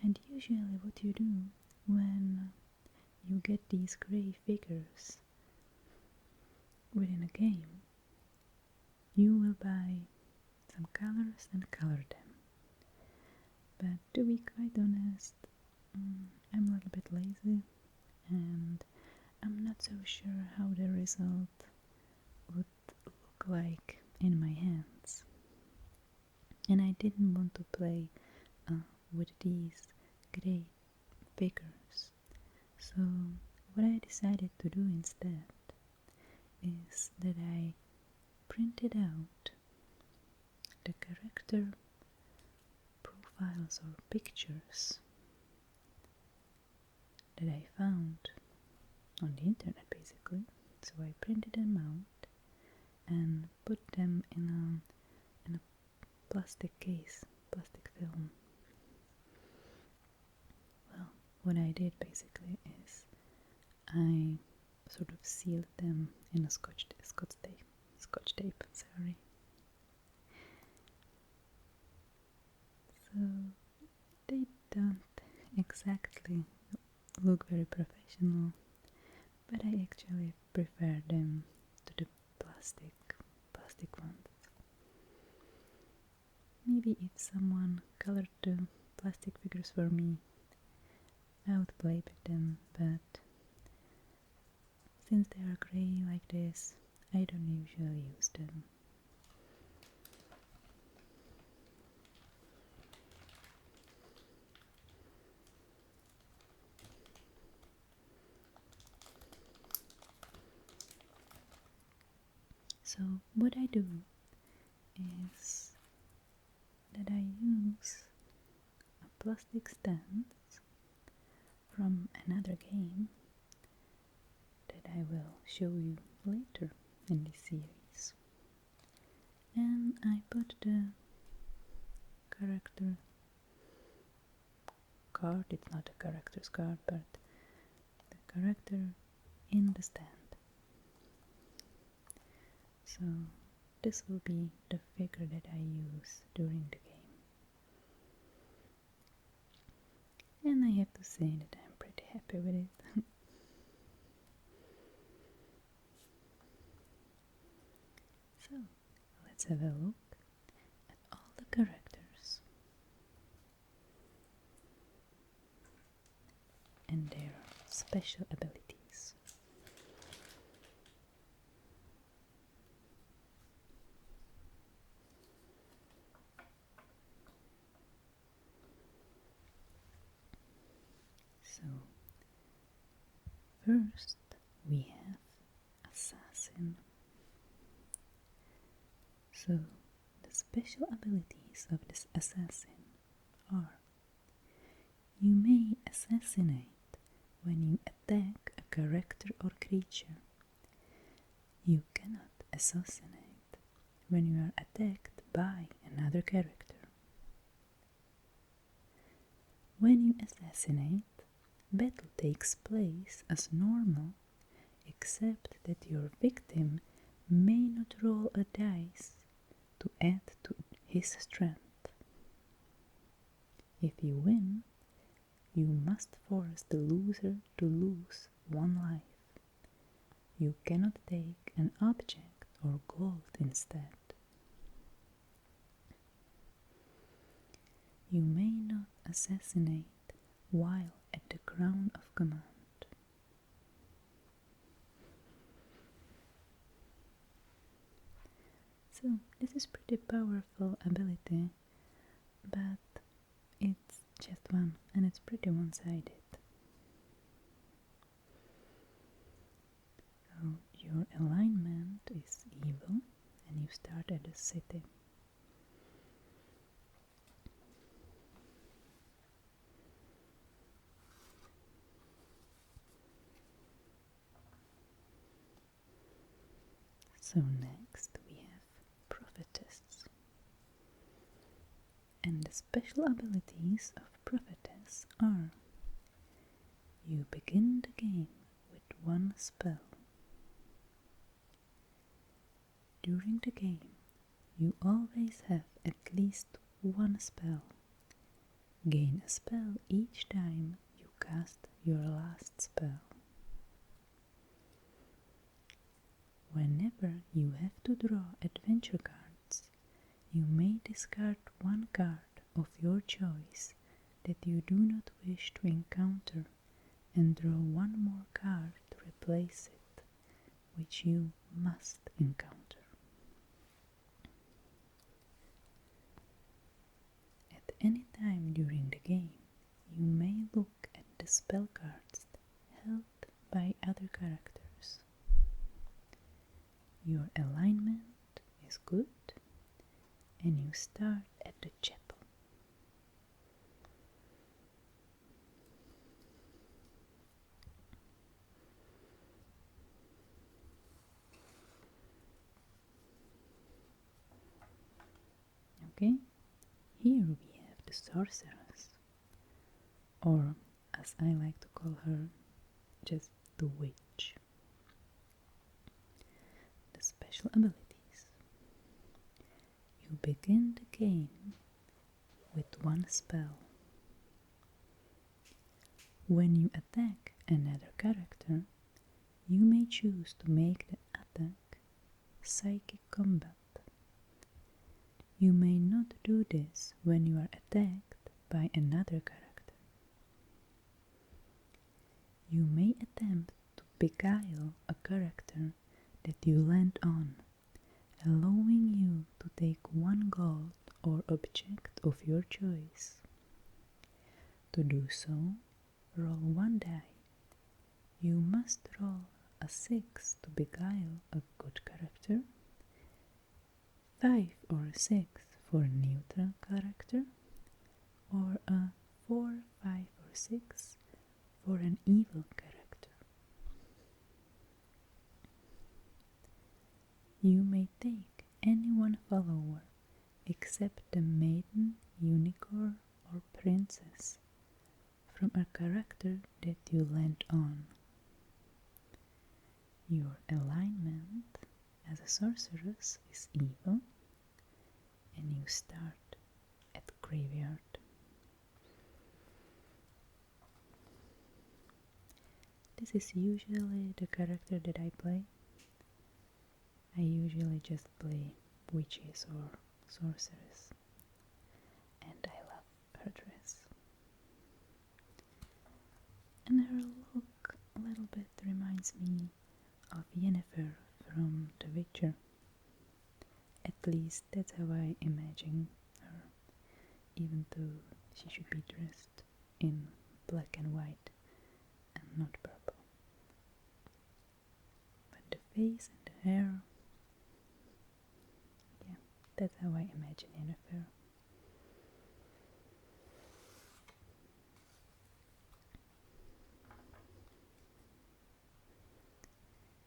And usually what you do when you get these grey figures within a game, you will buy some colors and color them. But to be quite honest, I'm a little bit lazy and I'm not so sure how the result would look like in my hands, and I didn't want to play with these grey figures. So what I decided to do instead is that I printed out the character profiles or pictures that I found on the internet, basically. So I printed them out and put them in a plastic case, plastic film. Well, what I did basically is I sort of sealed them in a scotch tape, sorry. So they don't exactly look very professional, but I actually prefer them to the plastic ones. Maybe if someone colored the plastic figures for me, I would play with them, but since they are grey like this, I don't usually use them. So what I do is that I use a plastic stand from another game that I will show you later in this series, and I put the character card, it's not a character's card, but the character in the stand. So this will be the figure that I use during the game. And I have to say that I'm pretty happy with it. So let's have a look at all the characters and their special abilities. So first we have Assassin. So the special abilities of this assassin are: you may assassinate when you attack a character or creature. You cannot assassinate when you are attacked by another character. When you assassinate, battle takes place as normal, except that your victim may not roll a dice to add to his strength. If you win, you must force the loser to lose one life. You cannot take an object or gold instead. You may not assassinate while at the ground of command. So this is pretty powerful ability, but it's just one and it's pretty one-sided. So your alignment is evil and you start at a city. So next we have Prophetess. And the special abilities of Prophetess are: you begin the game with one spell. During the game, you always have at least one spell. Gain a spell each time you cast your last spell. Whenever you have to draw adventure cards, you may discard one card of your choice that you do not wish to encounter and draw one more card replace it, which you must encounter. At any time during the game, you may look at the spell cards held by other characters. Your alignment is good, and you start at the chapel. Okay, here we have the sorceress, or as I like to call her, just the witch. The special abilities. You begin the game with one spell. When you attack another character, you may choose to make the attack psychic combat. You may not do this when you are attacked by another character. You may attempt to beguile a character that you land on, allowing you to take one gold or object of your choice. To do so, roll one die. You must roll a 6 to beguile a good character, 5 or a 6 for a neutral character, or a 4, 5 or 6 for an evil character. You may take any one follower except the maiden, unicorn, or princess from a character that you land on. Your alignment as a sorceress is evil, and you start at graveyard. This is usually the character that I play. I usually just play witches or sorceress, and I love her dress. And her look a little bit reminds me of Yennefer from The Witcher. At least that's how I imagine her, even though she should be dressed in black and white and not purple. But the face and the hair, yeah, that's how I imagine Yennefer.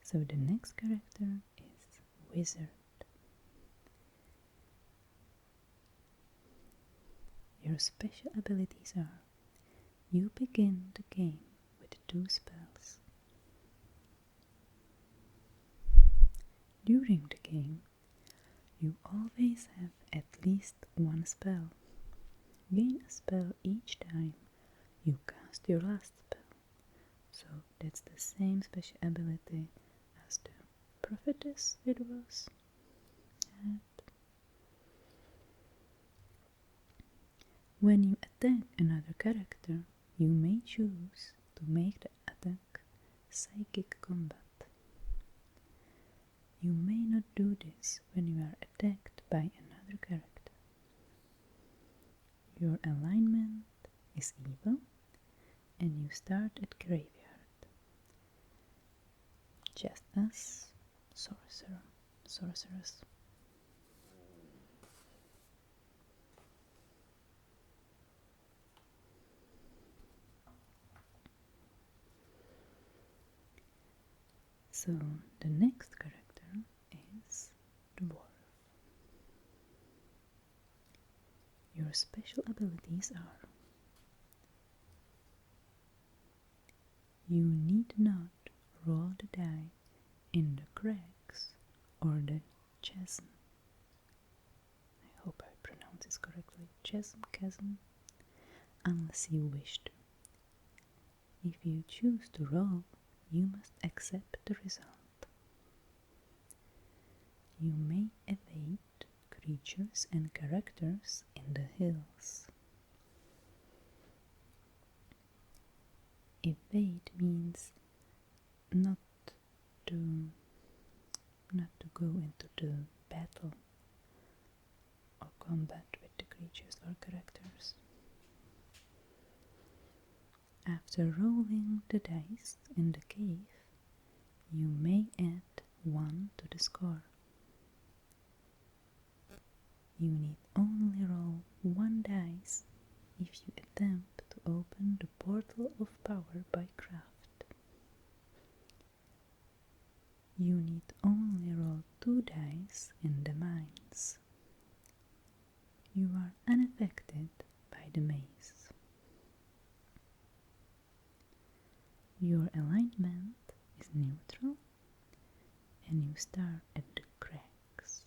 So the next character is Wizard. Your special abilities are: you begin the game with 2 spells. During the game, you always have at least 1 spell. Gain a spell each time you cast your last spell. So that's the same special ability as the prophetess it was. And when you attack another character, you may choose to make the attack psychic combat. You may not do this when you are attacked by another character. Your alignment is evil, and you start at graveyard, just as sorceress. So the next character is Dwarf. Your special abilities are: you need not roll the die in the cracks or the chasm. I hope I pronounce this correctly. Chasm, unless you wish to. If you choose to roll, you must accept the result. You may evade creatures and characters in the hills. Evade means not to go into the battle or combat with the creatures or characters. After rolling the dice in the cave, you may add 1 to the score. You need only roll 1 dice if you attempt to open the portal of power by craft. You need only roll 2 dice in the mines. You are unaffected by the maze. Your alignment is neutral and you start at the cracks.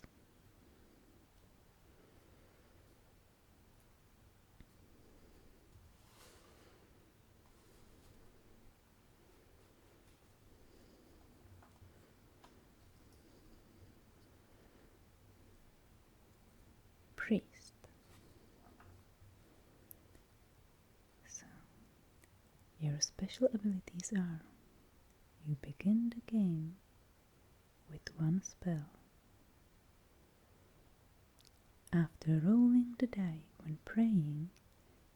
Priest. So, your special abilities are: you begin the game with 1 spell. After rolling the die when praying,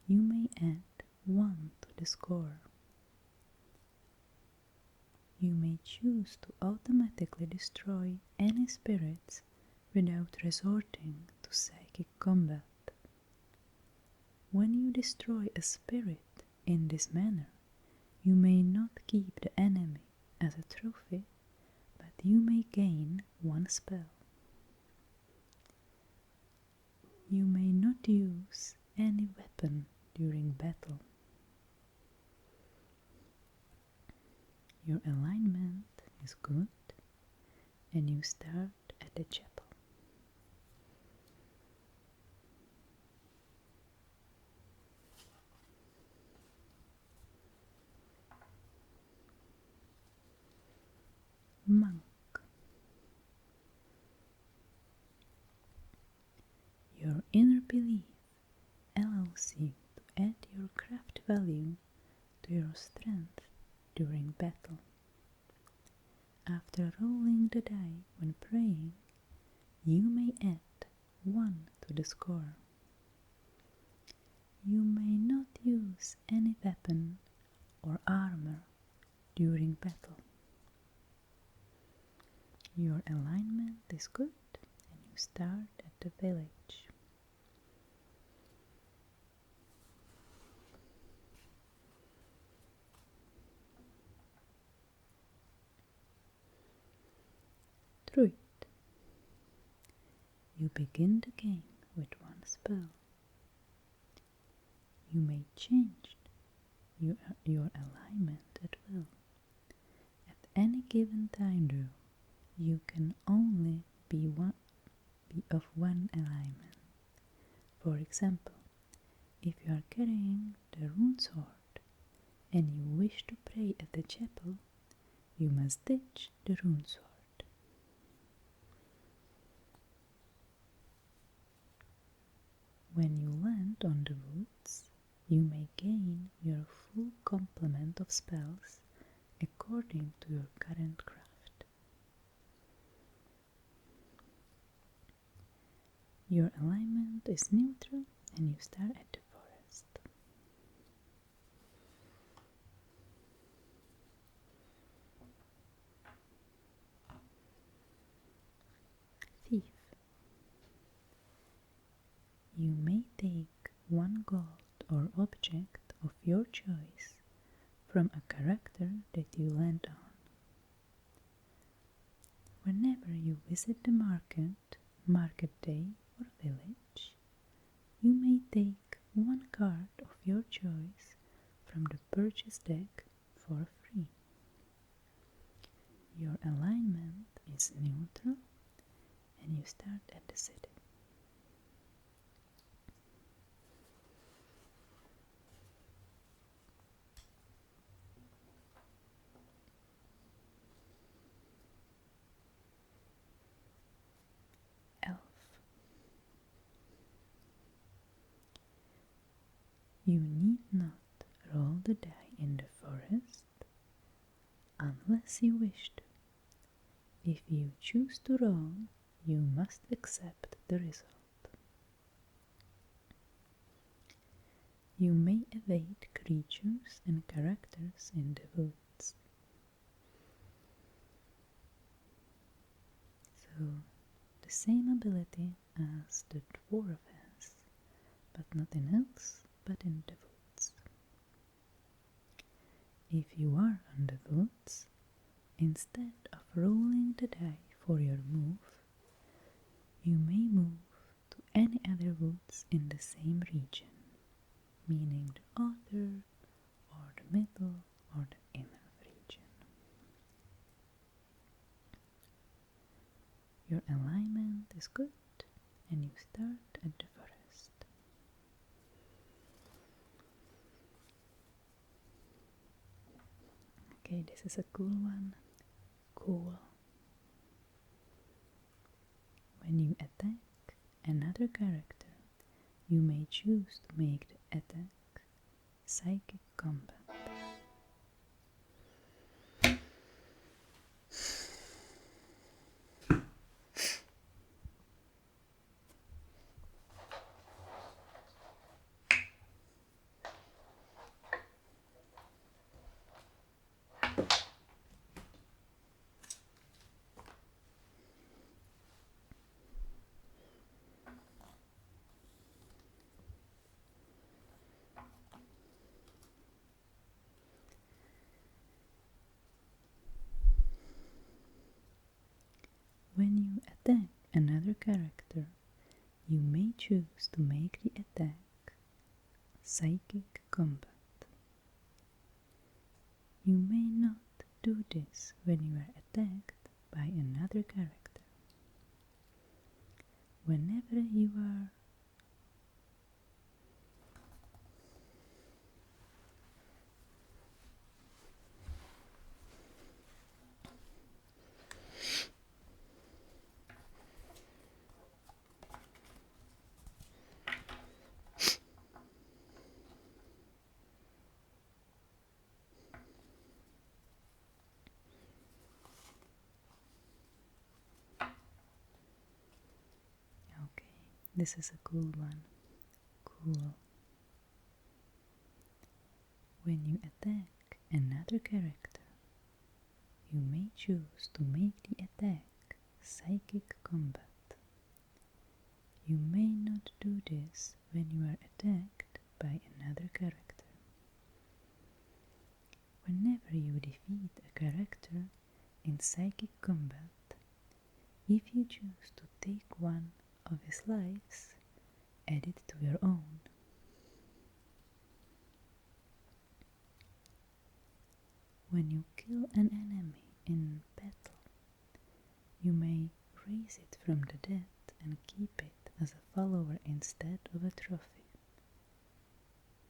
you may add 1 to the score. You may choose to automatically destroy any spirits without resorting to psychic combat. When you destroy a spirit in this manner, you may not keep the enemy as a trophy, but you may gain 1 spell. You may not use any weapon during battle. Your alignment is good and you start at the chapel. Monk. Your inner belief allows you to add your craft value to your strength during battle. After rolling the die when praying, you may add 1 to the score. You may not use any weapon or armor during battle. Your alignment is good and you start at the village. Druid. You begin the game with 1 spell. You may change your alignment at will. At any given time though, you can only be of 1 alignment. For example, if you are carrying the rune sword and you wish to pray at the chapel, you must ditch the rune sword. When you land on the woods, you may gain your full complement of spells according to your current craft. Your alignment is neutral and you start at the forest. Thief. You may take 1 gold or object of your choice from a character that you land on. Whenever you visit the market day or village, you may take 1 card of your choice from the purchase deck for free. Your alignment is neutral and you start at the city. Elf. You need not roll the die in the forest unless as you wish to. If you choose to roll, you must accept the result. You may evade creatures and characters in the woods. So, the same ability as the dwarf has, but nothing else but in the woods. If you are on the woods, instead of rolling the die for your move, you may move to any other woods in the same region, meaning the outer, or the middle, or the inner region. Your alignment is good, and you start at the forest. Okay, this is a cool one. Cool. When you attack another character, you may choose to make the attack psychic combat. When you attack another character, you may choose to make the attack psychic combat. You may not do this when you are attacked by another character. Whenever you are this is a cool one. Cool. When you attack another character, you may choose to make the attack psychic combat. You may not do this when you are attacked by another character. Whenever you defeat a character in psychic combat, if you choose to take one of his lives, add it to your own. When you kill an enemy in battle, you may raise it from the dead and keep it as a follower instead of a trophy.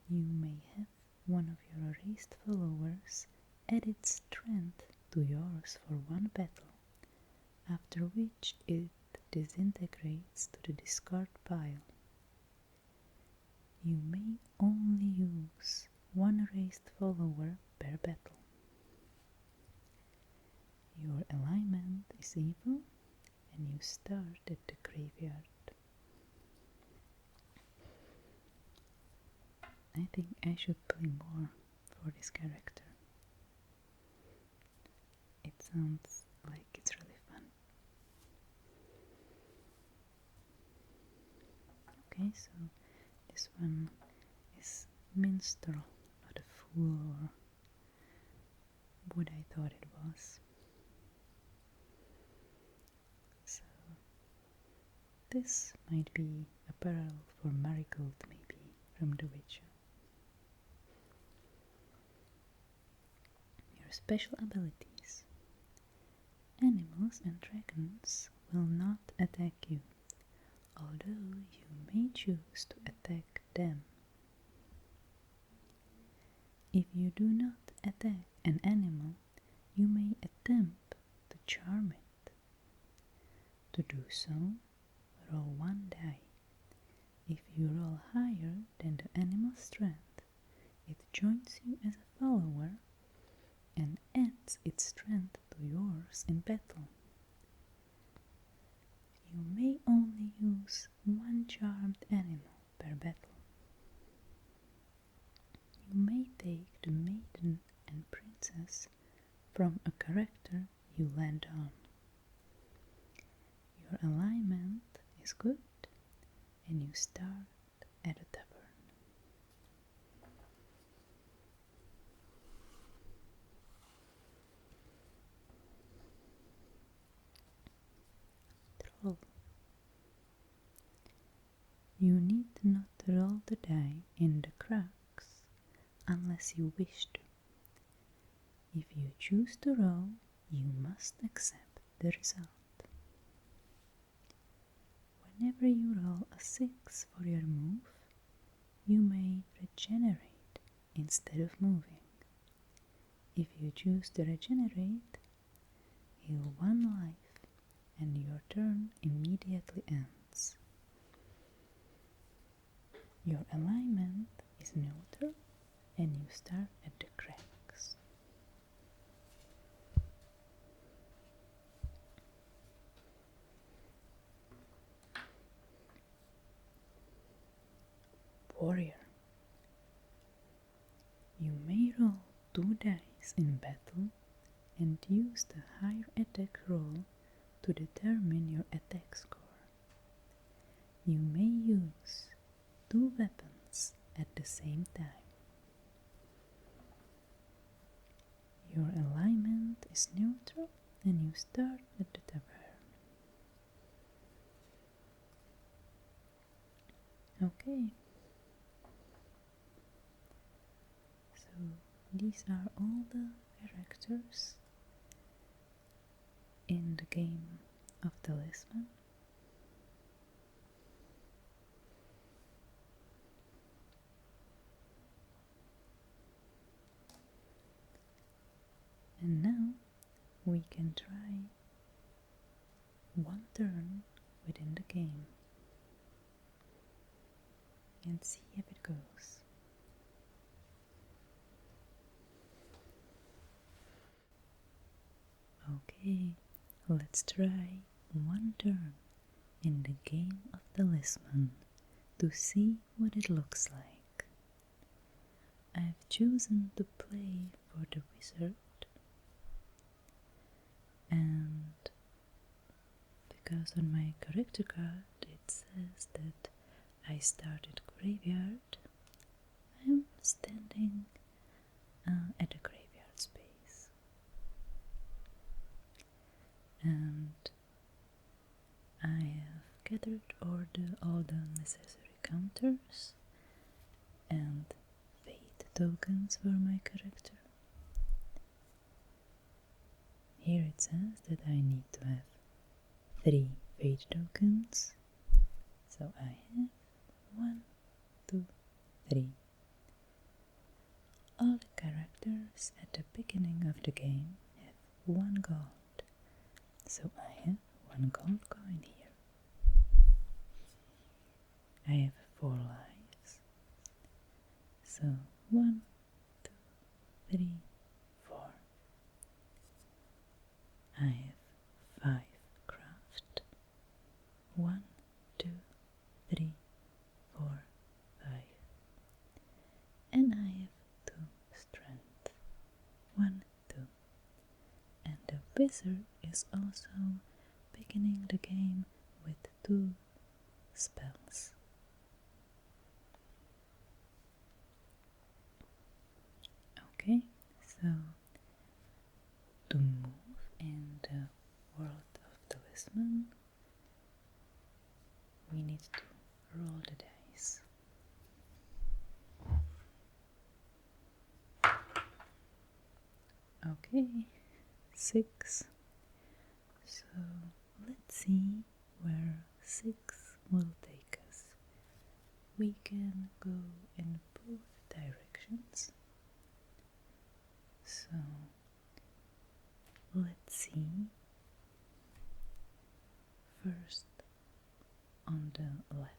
You may have one of your raised followers add its strength to yours for one battle, after which it disintegrates to the discard pile. You may only use one raised follower per battle. Your alignment is evil, and you start at the graveyard. I think I should play more for this character. It sounds like it's really fun. Okay, so this one is minstrel, not a fool or what I thought it was. So this might be a parallel for Marigold, maybe, from The Witcher. Your special abilities. Animals and dragons will not attack you, although you may choose to attack them. If you do not attack an animal, you may attempt to charm it. To do so, roll one die. If you roll higher than the animal's strength, it joins you as a follower and adds its strength characters in battle. You may only use one charmed animal per battle. You may take the maiden and princess from a character you land on. Your alignment is good and you start at a tavern. Troll. You need not roll the die in the cracks unless you wish to. If you choose to roll, you must accept the result. Whenever you roll a 6 for your move, you may regenerate instead of moving. If you choose to regenerate, heal 1 life and your turn immediately ends. Your alignment is neutral and you start at the cracks. Warrior. You may roll 2 dice in battle and use the higher attack roll to determine your attack score. You may use 2 weapons at the same time. Your alignment is neutral and you start at the tavern. Okay. So these are all the characters in the game of Talisman. And now we can try 1 turn within the game and see if it goes. Okay, let's try 1 turn in the game of Talisman to see what it looks like. I've chosen to play for the wizard, and because on my character card it says that I started graveyard, I'm standing at a graveyard space. And I have gathered all the necessary counters and fate tokens for my character. Here it says that I need to have 3 fate tokens, so I have 1, 2, 3. All the characters at the beginning of the game have 1 gold, so I have 1 gold coin here. I have 4 lives, so 1, 2, 3, 4. I have 5 craft, 1, 2, 3, 4, 5. And I have 2 strength, 1, 2. And the wizard is also beginning the game with 2 spells. Okay, so to move in the world of Talisman, we need to roll the dice. Okay, 6. So let's see where 6 will take us. We can go in both directions. So let's see. First on the left.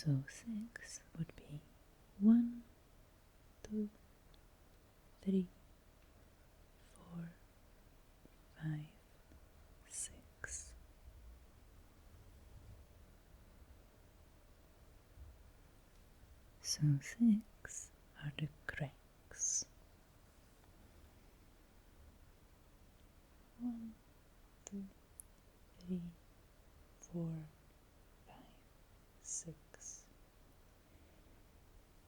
So 6 would be 1, 2, 3, 4, 5, 6. So 6 are the cracks. 1, 2, 3, 4, 5, 6.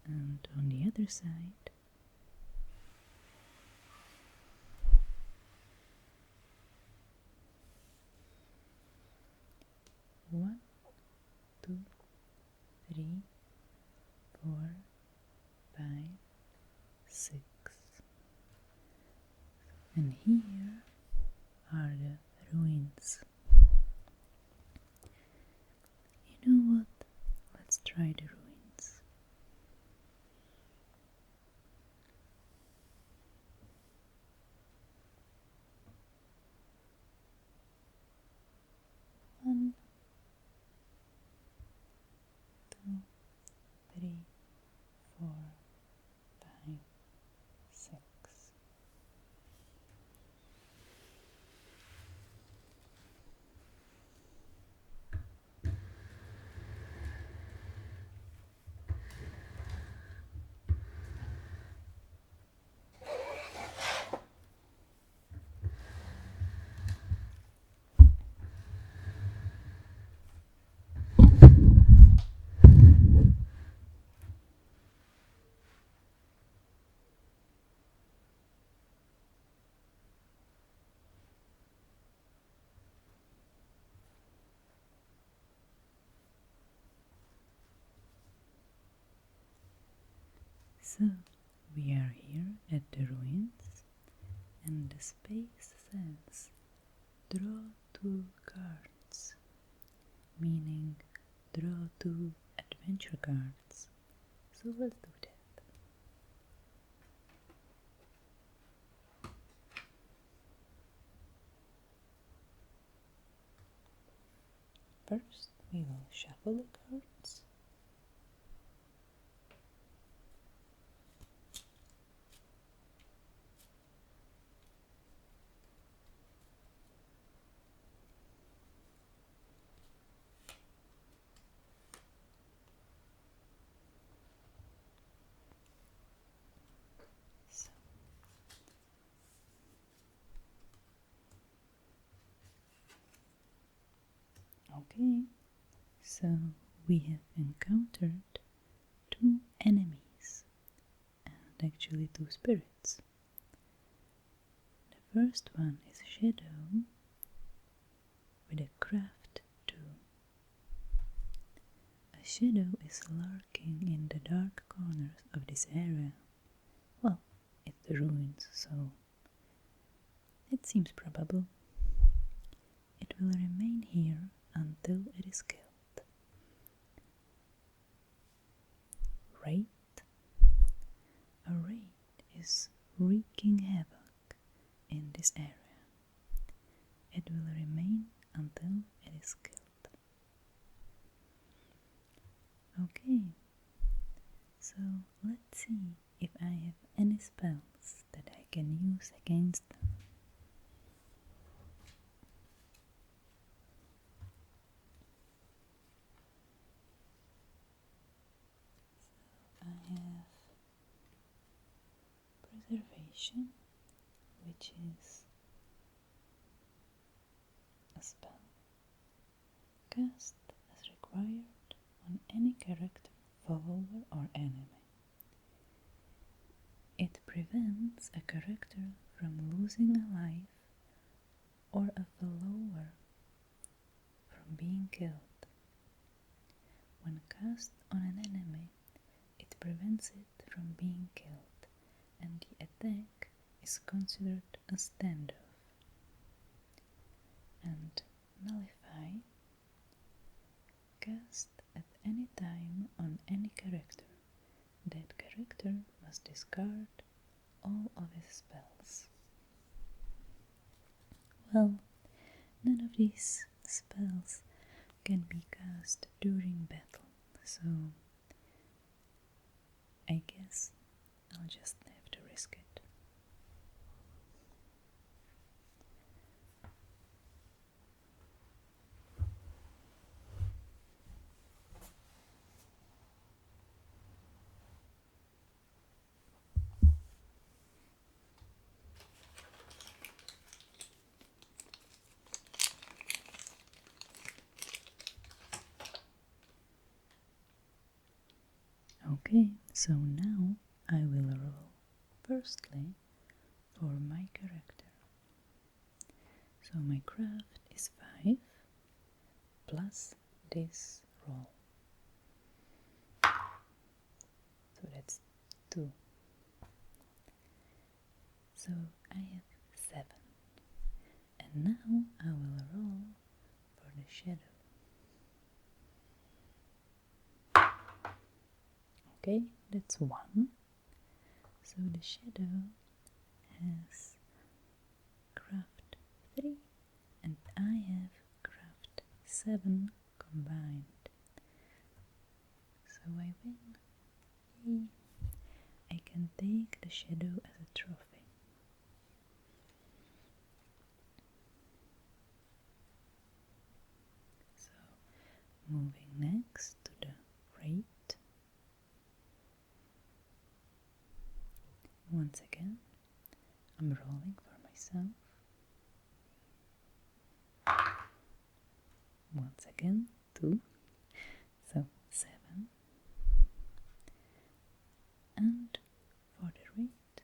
And on the other side, 1, 2, 3, 4, 5, 6. And here are the ruins. You know what? Let's try the ruins. One, 2, 3, 4, 5, 6. So, we are here at the ruins, and the space says draw 2 cards, meaning draw 2 adventure cards. So let's do that. First, we will shuffle the cards. Okay, so we have encountered 2 enemies, and actually 2 spirits. The first one is Shadow with a craft 2. A shadow is lurking in the dark corners of this area. Well, it's the ruins, so it seems probable. It will remain here until it is killed. Raid. A raid is wreaking havoc in this area. It will remain until it is killed. Okay, so let's see if I have any spells that I can use against them. I have Preservation, which is a spell cast as required on any character, follower or enemy. It prevents a character from losing a life or a follower from being killed. When cast on an enemy, it prevents it from being killed, and the attack is considered a standoff. And Nullify, cast at any time on any character. That character must discard all of his spells. Well, none of these spells can be cast during battle, So I guess I'll just have to risk it. Okay, so now I will roll firstly for my character. So my craft is 5 plus this roll. So that's 2. So I have 7. And now I will roll for the shadow. Okay, that's 1. So the shadow has craft 3 and I have craft 7 combined. So I win. Yay. I can take the shadow as a trophy. So moving next to the rate. Once again, I'm rolling for myself. Once again, 2. So 7. And for the rate.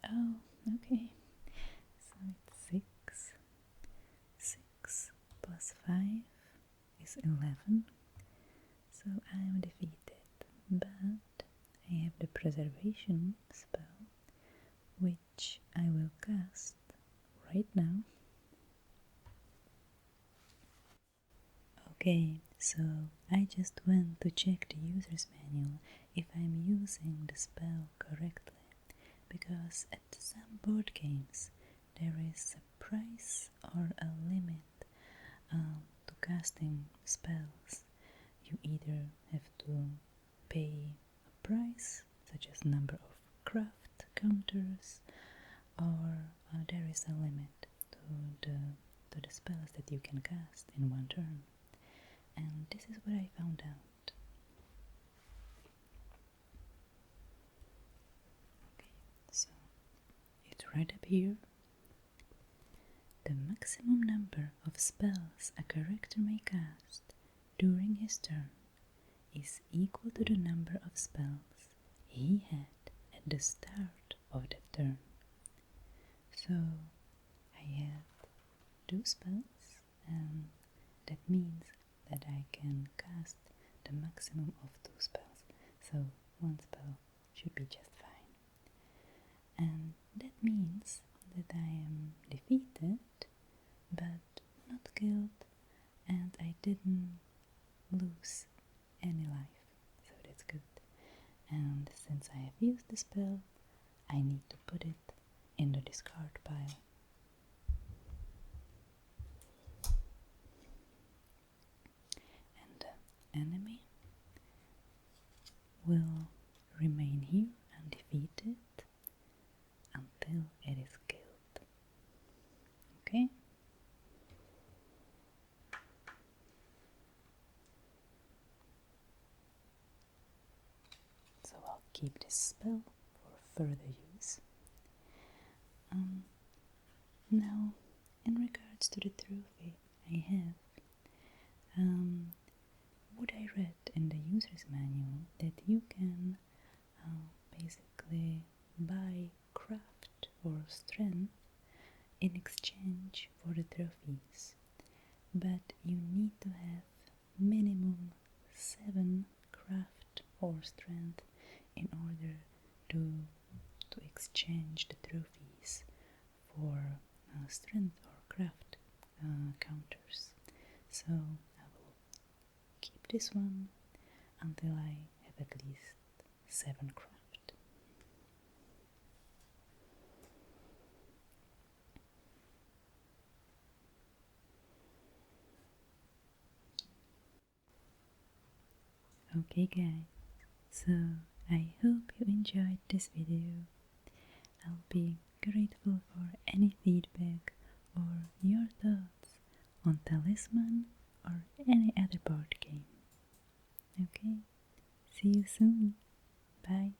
Oh, okay. So it's 6. 6 plus 5 is 11. So I am defeated. But I have the preservation spell, which I will cast right now. Okay, so I just went to check the user's manual if I'm using the spell correctly, because at some board games there is a price or a limit to casting spells. You either have to pay a price, such as number of craft counters, or there is a limit to the spells that you can cast in one turn. And this is what I found out. Okay, so it's right up here. The maximum number of spells a character may cast during his turn is equal to the number of spells he had at the start of the turn. So I have 2 spells, and that means that I can cast the maximum of 2 spells. So 1 spell should be just fine. And that means that I am defeated, but not killed, and I didn't lose any life. So that's good. And since I have used the spell, I need to put it in the discard pile. And the enemy will remain here undefeated until it is killed. Okay? So I'll keep this spell for further use. Now, in regards to the trophy I have, what I read in the user's manual that you can basically buy craft or strength in exchange for the trophies, but you need to have minimum 7 craft or strength in order to exchange the trophies for strength or craft counters. So I will keep this one until I have at least 7 craft. Okay guys, so I hope you enjoyed this video. I'll be grateful for any feedback or your thoughts on Talisman or any other board game. Okay, see you soon. Bye.